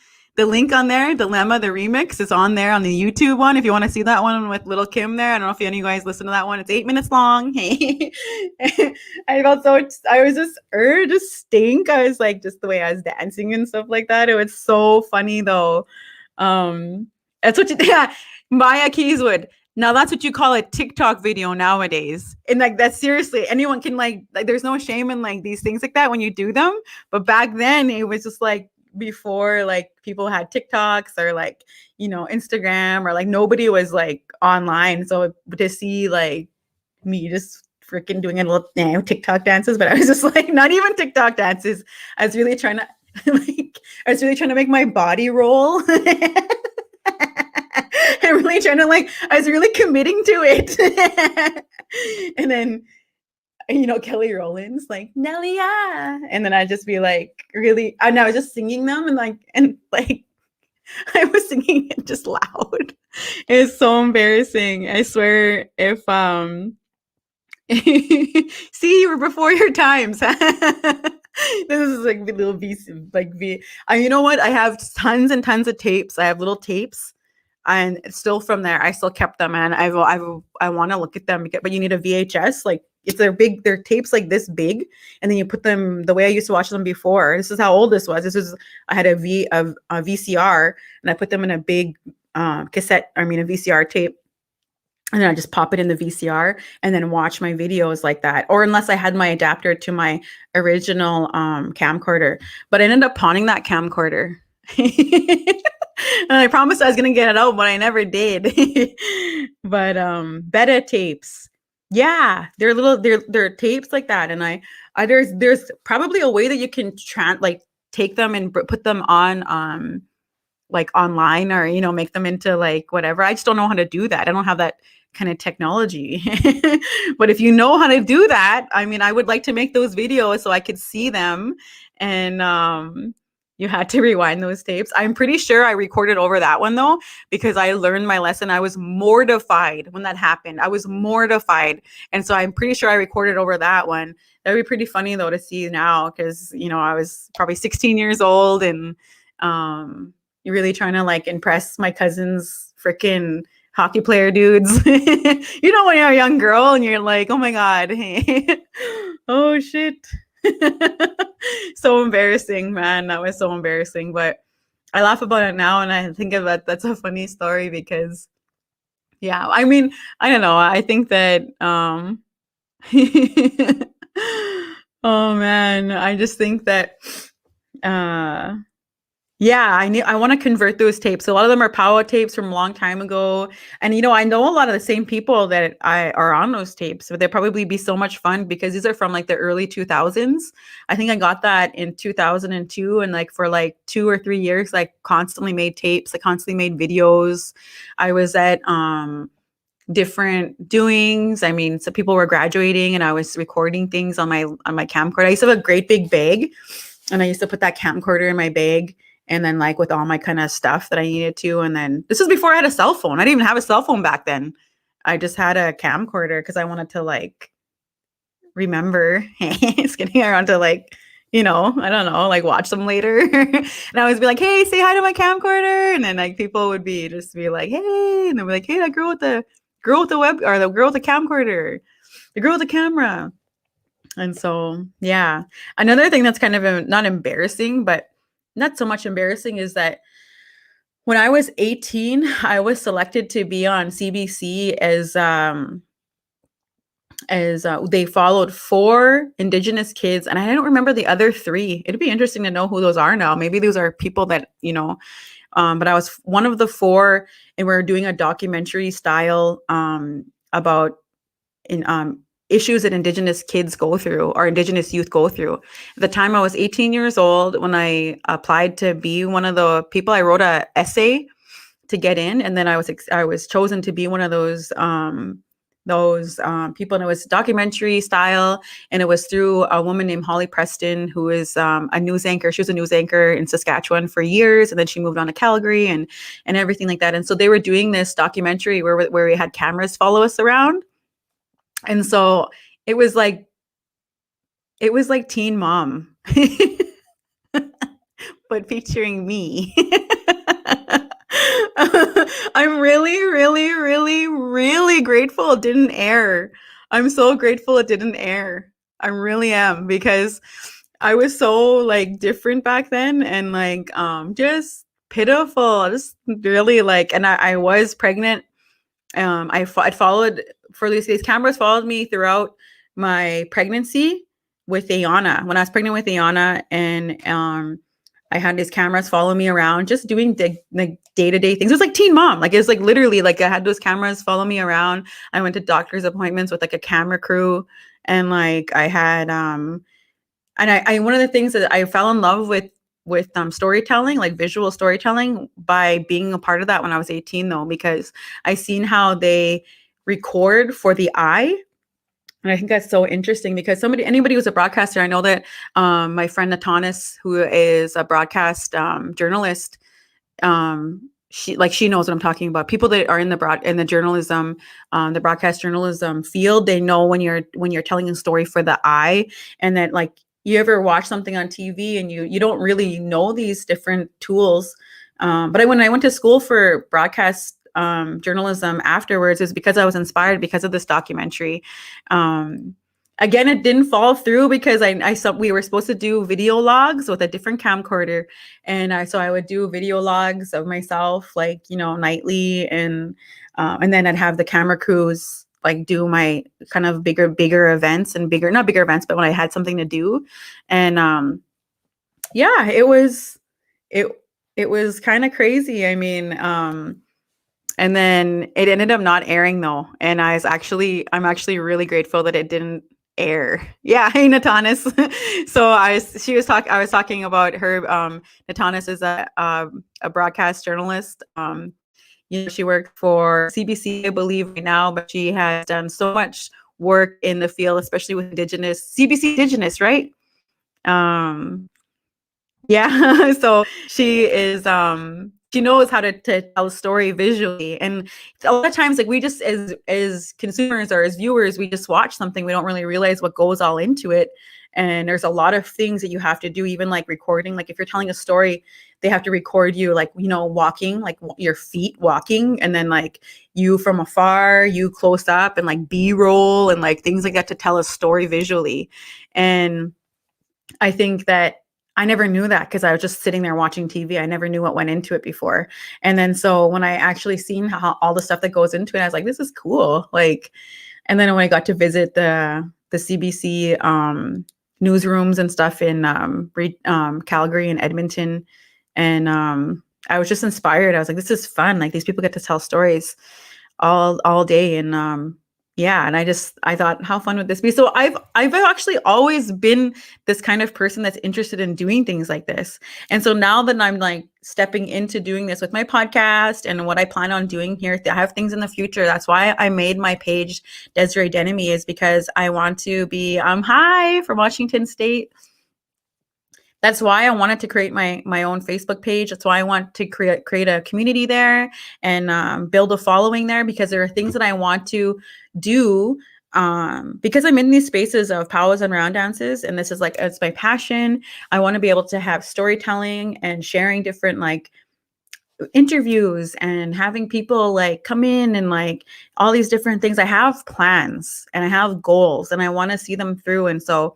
on there, Dilemma, the remix is on there on the YouTube one. If you want to see that one with Little Kim there, I don't know if any of you guys listen to that one. It's 8 minutes long. Hey, I was just stink. I was like, just the way I was dancing and stuff like that. It was so funny though. That's what Maya Keyswood. Now that's what you call a TikTok video nowadays. And like, that's seriously, anyone can like there's no shame in like these things like that when you do them. But back then it was just like before like people had TikToks or like, Instagram, or like nobody was like online. So to see like me just freaking doing a little TikTok dances, but I was just like, not even TikTok dances. I was really trying to like, I was really trying to make my body roll. I'm really trying to like, I was really committing to it. And then, Kelly Rowland's like, Nelia. And then I'd just be like, really, and I was just singing them and like, I was singing it just loud. It was so embarrassing. I swear if, see, you were before your times. This is like little V, like V. You know what? I have tons and tons of tapes. I have little tapes, and still from there, I still kept them, and I want to look at them. But you need a VHS. Like they're tapes like this big, and then you put them the way I used to watch them before. This is how old this was. I had a VCR, and I put them in a big a VCR tape. And then I just pop it in the VCR and then watch my videos like that. Or unless I had my adapter to my original camcorder. But I ended up pawning that camcorder. And I promised I was going to get it out, but I never did. But beta tapes. Yeah, they're tapes like that. And there's probably a way that you can take them and put them on like online, or make them into like whatever. I just don't know how to do that. I don't have that kind of technology. But if you know how to do that, I would like to make those videos so I could see them. And you had to rewind those tapes. I'm pretty sure I recorded over that one though, because I learned my lesson. I was mortified when that happened. I was mortified. And so I'm pretty sure I recorded over that one. That'd be pretty funny though to see now, because I was probably 16 years old, and you're really trying to like impress my cousin's freaking hockey player dudes. When you're a young girl and you're like, oh my God, hey. Oh shit. So embarrassing, man. That was so embarrassing. But I laugh about it now, and I think that's a funny story because, yeah, I don't know. I think that, oh man, I just think that, yeah, I want to convert those tapes. A lot of them are power tapes from a long time ago. And, I know a lot of the same people that are on those tapes, but they'd probably be so much fun because these are from like the early 2000s. I think I got that in 2002. And like for like 2 or 3 years, like constantly made tapes, I constantly made videos. I was at different doings. So people were graduating and I was recording things on my camcorder. I used to have a great big bag, and I used to put that camcorder in my bag. And then like with all my kind of stuff that I needed to. And then this was before I had a cell phone. I didn't even have a cell phone back then. I just had a camcorder because I wanted to like remember it's getting around to like, I don't know, like watch them later. And I always be like, hey, say hi to my camcorder. And then like people would be like, hey, and they'd be like, hey, that girl with the web, or the girl with the camcorder, the girl with the camera. And so, yeah. Another thing that's kind of not embarrassing, but not so much embarrassing, is that when I was 18, I was selected to be on CBC as they followed 4 Indigenous kids, and I don't remember the other 3. It'd be interesting to know who those are now. Maybe those are people that but I was one of the 4, and we're doing a documentary style about issues that Indigenous kids go through, or Indigenous youth go through. At the time I was 18 years old when I applied to be one of the people. I wrote an essay to get in, and then I was chosen to be one of those people, and it was documentary style, and it was through a woman named Holly Preston, who is a news anchor. She was a news anchor in Saskatchewan for years, and then she moved on to Calgary and everything like that. And so they were doing this documentary where we had cameras follow us around. And so it was like Teen Mom, but featuring me. I'm really, really, really, really grateful it didn't air. I'm so grateful it didn't air. I really am, because I was so like different back then, and like just pitiful, just really like, and I was pregnant. I followed for these cameras followed me throughout my pregnancy with Ayana, when I was pregnant with Ayana, and I had these cameras follow me around, just doing the day-to-day things. It was like Teen Mom. Like, it was like literally like I had those cameras follow me around. I went to doctor's appointments with like a camera crew, and like I had and I one of the things that I fell in love with storytelling, like visual storytelling, by being a part of that when I was 18, though, because I seen how they record for the eye. And I think that's so interesting because anybody who's a broadcaster, I know that my friend Natanis, who is a broadcast journalist, she knows what I'm talking about. People that are in the journalism, the broadcast journalism field, they know when you're telling a story for the eye, and that, like, you ever watch something on TV and you don't really know these different tools. But when I went to school for broadcast journalism afterwards, is because I was inspired because of this documentary. Again, it didn't fall through because I saw we were supposed to do video logs with a different camcorder, and I would do video logs of myself, like, nightly, and then I'd have the camera crews like do my kind of bigger events, and not bigger events, but when I had something to do. And yeah, it it was kind of crazy. I mean, and then it ended up not airing, though, and I'm actually really grateful that it didn't air. Yeah, hey Natanis. So I was talking about her. Natanis is a broadcast journalist. She worked for CBC, I believe, right now, but she has done so much work in the field, especially with CBC Indigenous, right? Yeah. So she knows how to tell a story visually. And a lot of times, like, we just, as consumers or as viewers, we just watch something, we don't really realize what goes all into it. And there's a lot of things that you have to do, even like recording. Like, if you're telling a story, they have to record you, like, walking, like your feet walking, and then like you from afar, you close up, and like B-roll and like things like that to tell a story visually. And I think that I never knew that because I was just sitting there watching TV. I never knew what went into it before. And then so when I actually seen how all the stuff that goes into it, I was like, this is cool. Like, and then when I got to visit the CBC newsrooms and stuff in Calgary and Edmonton, and I was just inspired. I was like, this is fun. Like, these people get to tell stories all day. And yeah, and I thought, how fun would this be? So I've actually always been this kind of person that's interested in doing things like this. And so now that I'm like stepping into doing this with my podcast and what I plan on doing here, I have things in the future. That's why I made my page Desiree Denemy, is because I want to be hi from Washington State. That's why I wanted to create my own Facebook page. That's why I want to create a community there and build a following there, because there are things that I want to do because I'm in these spaces of powwows and round dances, and this is like, it's my passion. I want to be able to have storytelling and sharing different like interviews and having people like come in and like all these different things. I have plans and I have goals and I want to see them through. And so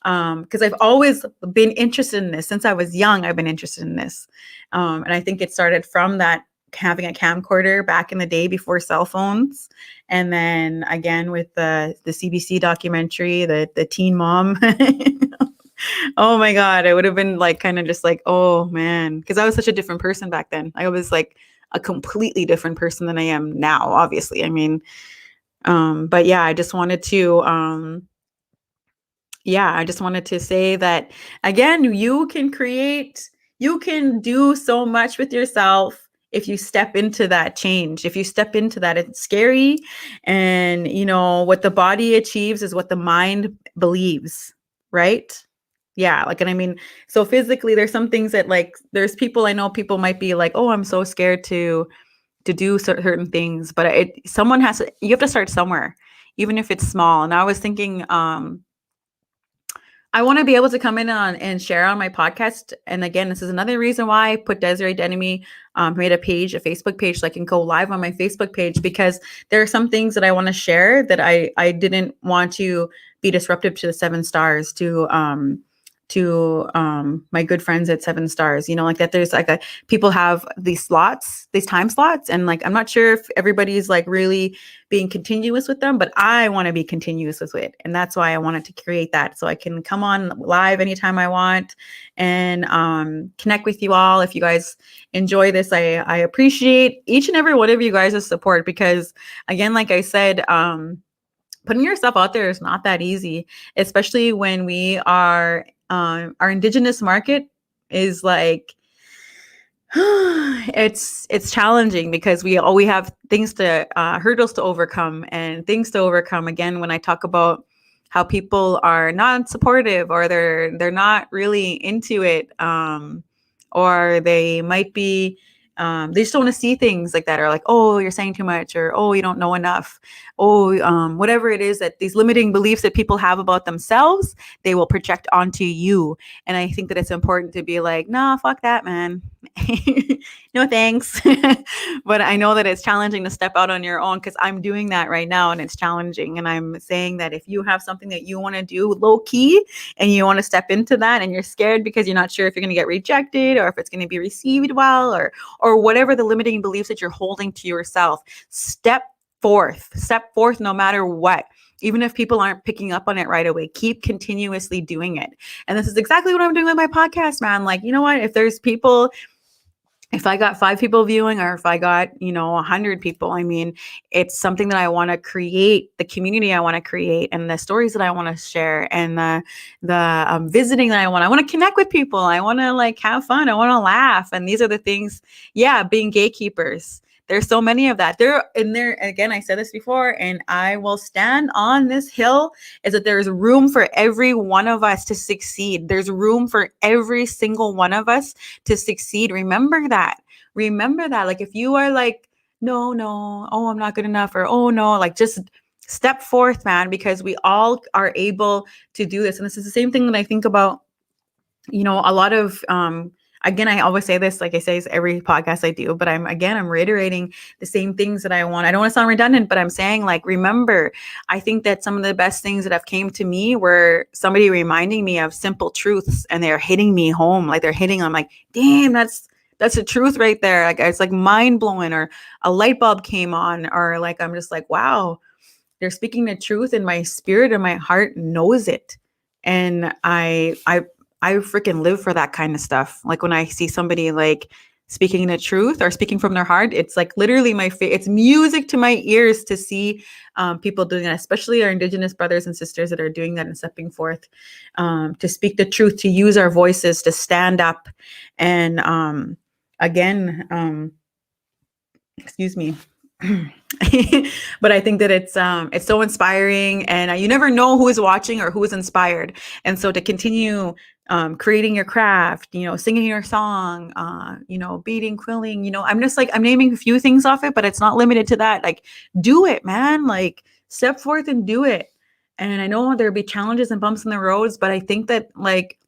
because I've always been interested in this since I was young. I've been interested in this. And I think it started from that, having a camcorder back in the day before cell phones. And then again with the CBC documentary, the Teen Mom. Oh my God, I would have been like kind of just like, oh man, because I was such a different person back then. I was like a completely different person than I am now, obviously. I mean, but yeah, I just wanted to say that, again, you can do so much with yourself if you step into that change. If you step into that, it's scary. And, what the body achieves is what the mind believes, right? Yeah. Like, and I mean, so physically, there's some things that, like, there's people, I know people might be like, oh, I'm so scared to do certain things, but you have to start somewhere, even if it's small. And I was thinking, I want to be able to come in and share on my podcast. And again, this is another reason why I put Desiree Denemy, made a Facebook page, so I can go live on my Facebook page, because there are some things that I want to share that I didn't want to be disruptive to the 7 stars, to to my good friends at 7 Stars, like that there's like people have these time slots, and like I'm not sure if everybody's like really being continuous with them, but I want to be continuous with it, and that's why I wanted to create that, so I can come on live anytime I want and connect with you all. If you guys enjoy this, I appreciate each and every one of you guys' support, because again, like I said, putting yourself out there is not that easy, especially when we are our indigenous market is like it's challenging, because we have things to hurdles to overcome and things to overcome. Again, when I talk about how people are not supportive, or they're not really into it, or they might be they just don't want to see things like that, or like, oh, you're saying too much, or oh, you don't know enough, oh, whatever it is, that these limiting beliefs that people have about themselves, they will project onto you. And I think that it's important to be like, nah, fuck that, man. No thanks. But I know that it's challenging to step out on your own, because I'm doing that right now, and it's challenging. And I'm saying that if you have something that you want to do low key, and you want to step into that, and you're scared because you're not sure if you're going to get rejected, or if it's going to be received well, or whatever the limiting beliefs that you're holding to yourself, step forth no matter what. Even if people aren't picking up on it right away, keep continuously doing it. And this is exactly what I'm doing with my podcast, man. Like, you know what? If I got 5 people viewing, or if I got, 100 people, I mean, it's something that I want to create, the community I want to create, and the stories that I want to share, and the visiting that I want to connect with people. I want to like have fun. I want to laugh. And these are the things, being gatekeepers. There's so many of that. There, again, I said this before, and I will stand on this hill, is that there's room for every one of us to succeed. There's room for every single one of us to succeed. Remember that. Like, if you are like, no, oh, I'm not good enough, or oh no, like, just step forth, man, because we all are able to do this. And this is the same thing that I think about, a lot of, again, I always say this, like I say, every podcast I do, but I'm reiterating the same things that I want. I don't want to sound redundant, but I'm saying, like, remember, I think that some of the best things that have came to me were somebody reminding me of simple truths, and they're hitting me home. Like, I'm like, damn, that's the truth right there. Like, it's like mind blowing, or a light bulb came on, or like, I'm just like, wow, they're speaking the truth, and my spirit and my heart knows it. And I freaking live for that kind of stuff. Like, when I see somebody like speaking the truth or speaking from their heart, it's like literally it's music to my ears to see people doing that, especially our Indigenous brothers and sisters that are doing that and stepping forth to speak the truth, to use our voices, to stand up. And excuse me. But I think that it's so inspiring, and you never know who is watching or who is inspired. And so to continue creating your craft, singing your song, beading, quilling, I'm just like, I'm naming a few things off it, but it's not limited to that. Like, do it, man. Like, step forth and do it. And I know there'll be challenges and bumps in the roads, but I think that, like,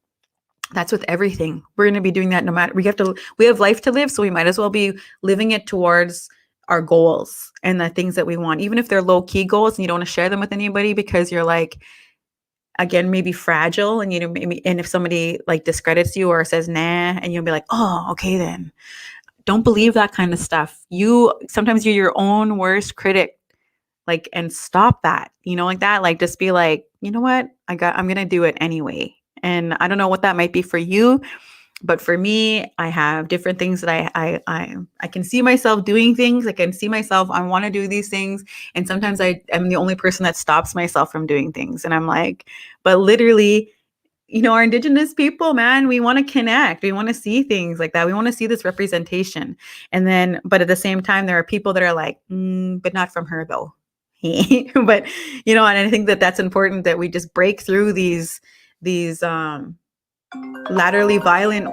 that's with everything. We're going to be doing that no matter. We have life to live, so we might as well be living it towards our goals and the things that we want, even if they're low key goals and you don't want to share them with anybody, because you're like, again, maybe fragile, and and if somebody like discredits you or says nah, and you'll be like, oh, okay, then don't believe that kind of stuff. Sometimes you're your own worst critic, like, and stop that, like that, like, just be like, you know what, I'm gonna do it anyway. And I don't know what that might be for you, but for me, I have different things that I can see myself doing things. I can see myself, I want to do these things. And sometimes I am the only person that stops myself from doing things. And I'm like, but literally, our Indigenous people, man, we want to connect. We want to see things like that. We want to see this representation. And then, but at the same time, there are people that are like, but not from her though. But, and I think that that's important, that we just break through these laterally violent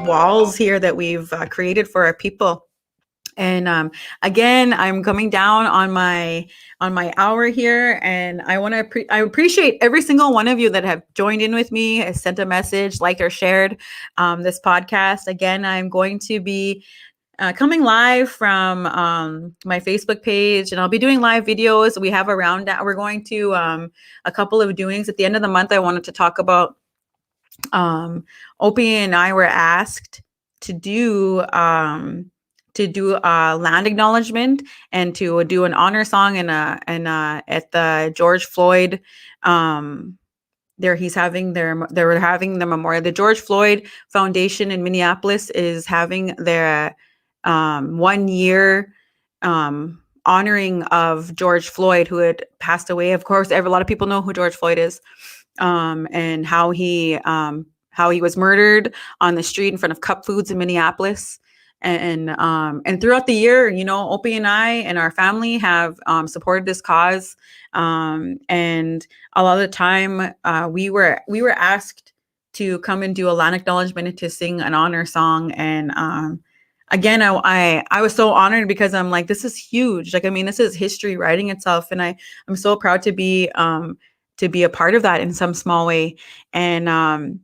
walls here that we've created for our people. And again, I'm coming down on my hour here, and I appreciate every single one of you that have joined in with me, has sent a message, liked or shared this podcast. Again, I'm going to be coming live from my Facebook page, and I'll be doing live videos. We have we're going to a couple of doings at the end of the month. I wanted to talk about um, Opie and I were asked to do land acknowledgement and to do an honor song at the George Floyd. There he's having they're having the memorial. The George Floyd Foundation in Minneapolis is having their 1 year honoring of George Floyd, who had passed away. Of course, a lot of people know who George Floyd is, and how he was murdered on the street in front of Cup Foods in Minneapolis. And throughout the year, Opie and I and our family have supported this cause. And a lot of the time, we were asked to come and do a land acknowledgement and to sing an honor song. And again, I was so honored, because I'm like, this is huge. Like, I mean, this is history writing itself, and I'm so proud to be a part of that in some small way. And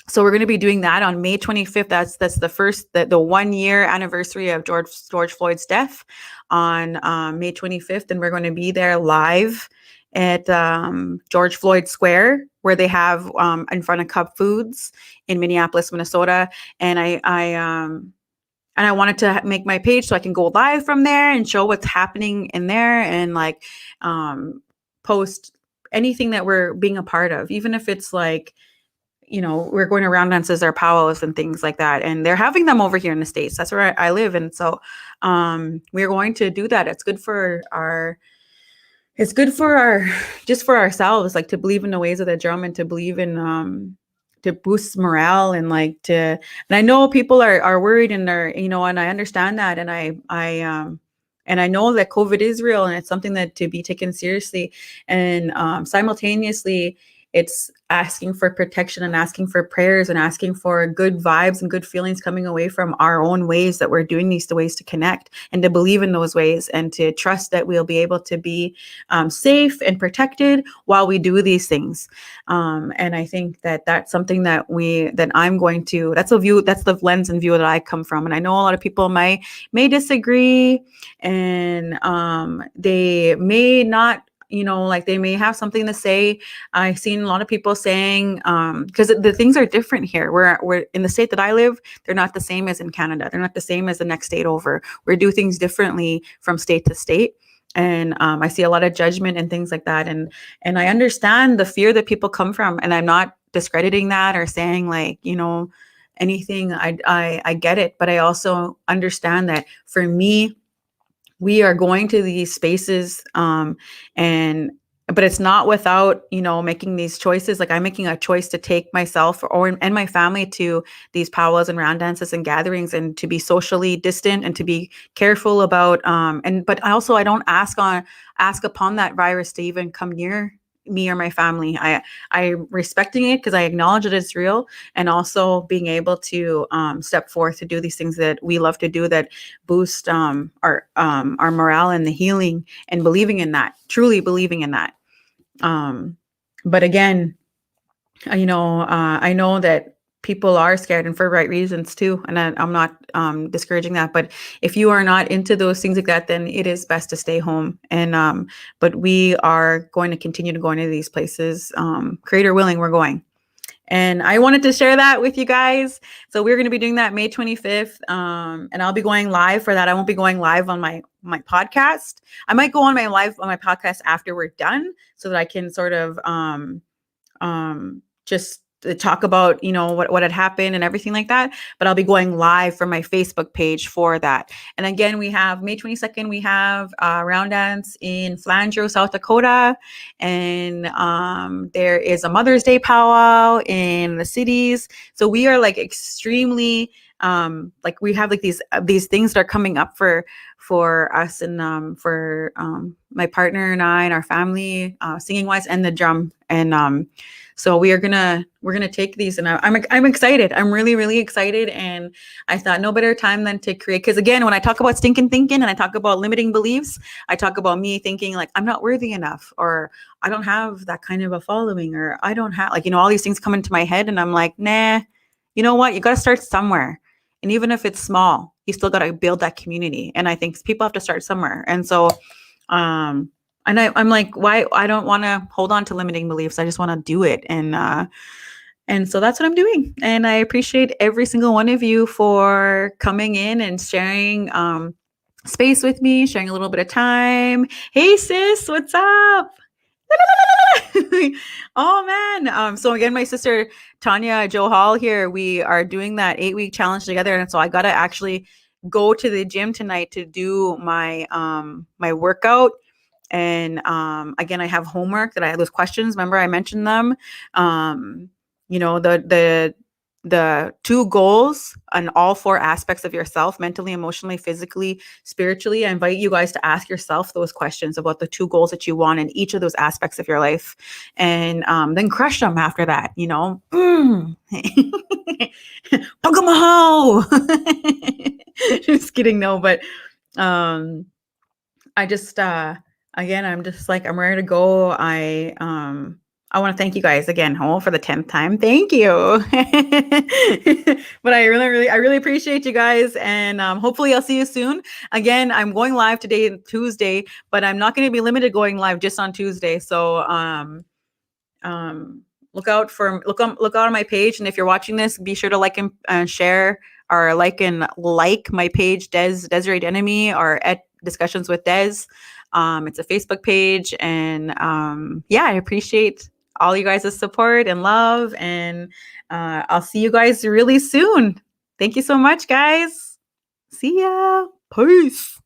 so we're going to be doing that on May 25th. That's the 1 year anniversary of George Floyd's death on May 25th, and we're going to be there live at George Floyd Square, where they have in front of Cup Foods in Minneapolis, Minnesota. And I wanted to make my page so I can go live from there and show what's happening in there, and like post anything that we're being a part of, even if it's like, we're going to round dances or powwows and things like that. And they're having them over here in the States. That's where I live. And so we're going to do that. It's good for just for ourselves, like to believe in the ways of the drum, and to believe in to boost morale, and and I know people are worried, and and I understand that. And I know that COVID is real, and it's something that to be taken seriously. And simultaneously, it's asking for protection, and asking for prayers, and asking for good vibes and good feelings coming away from our own ways that we're doing these ways to connect, and to believe in those ways, and to trust that we'll be able to be safe and protected while we do these things. And I think that that's something that I'm going to, that's the lens and view that I come from. And I know a lot of people may disagree, and they may not, like they may have something to say. I've seen a lot of people saying, because the things are different here. We're in the state that I live, they're not the same as in Canada. They're not the same as the next state over. We do things differently from state to state. And I see a lot of judgment and things like that. And I understand the fear that people come from. And I'm not discrediting that or saying like, anything. I get it. But I also understand that for me, we are going to these spaces, but it's not without, making these choices. Like I'm making a choice to take myself and my family to these powwows and round dances and gatherings, and to be socially distant, and to be careful about, but I don't ask upon that virus to even come near me or my family. I'm respecting it because I acknowledge that it's real, and also being able to step forth to do these things that we love to do, that boost our morale and the healing, and believing in that, truly believing in that. But again, I know that people are scared, and for right reasons too. And I'm not discouraging that. But if you are not into those things like that, then it is best to stay home. And but we are going to continue to go into these places. Creator willing, we're going. And I wanted to share that with you guys. So we're going to be doing that May 25th. And I'll be going live for that. I won't be going live on my podcast. I might go on my podcast after we're done, so that I can sort of just talk about, what had happened and everything like that. But I'll be going live from my Facebook page for that. And again, we have May 22nd, we have round dance in Flandreau, South Dakota. And there is a Mother's Day powwow in the cities. So we are like extremely, like we have like these things that are coming up for us, and for my partner and I and our family, singing wise, and the drum. And so we're gonna take these, and I'm excited. I'm really, really excited. And I thought no better time than to create, because again, when I talk about stinking thinking and I talk about limiting beliefs, I talk about me thinking like I'm not worthy enough, or I don't have that kind of a following, or I don't have all these things come into my head, and I'm like, nah, you know what? You got to start somewhere. And even if it's small, you still got to build that community. And I think people have to start somewhere. And so, and I'm like, why? I don't want to hold on to limiting beliefs. I just want to do it. And And so that's what I'm doing. And I appreciate every single one of you for coming in and sharing space with me, sharing a little bit of time. Hey, sis, what's up? Oh man. So again, my sister Tanya Joe Hall here, we are doing that 8-week challenge together. And so I gotta actually go to the gym tonight to do my workout. And again, I have homework that I have those questions. Remember, I mentioned them. Um, the two goals on all four aspects of yourself, mentally, emotionally, physically, spiritually. I invite you guys to ask yourself those questions about the two goals that you want in each of those aspects of your life, and then crush them after that. Pagamaho. Just kidding, no, but um I just again, I'm just like, I'm ready to go. I want to thank you guys again, for the 10th time. Thank you. But I really appreciate you guys, and hopefully I'll see you soon. Again, I'm going live today, Tuesday, but I'm not going to be limited going live just on Tuesday. So look out on my page, and if you're watching this, be sure to like and share, or like my page, Desiree Enemy, or at Discussions with Des. It's a Facebook page, and yeah, I appreciate all you guys' support and love, and I'll see you guys really soon. Thank you so much, guys. See ya. Peace.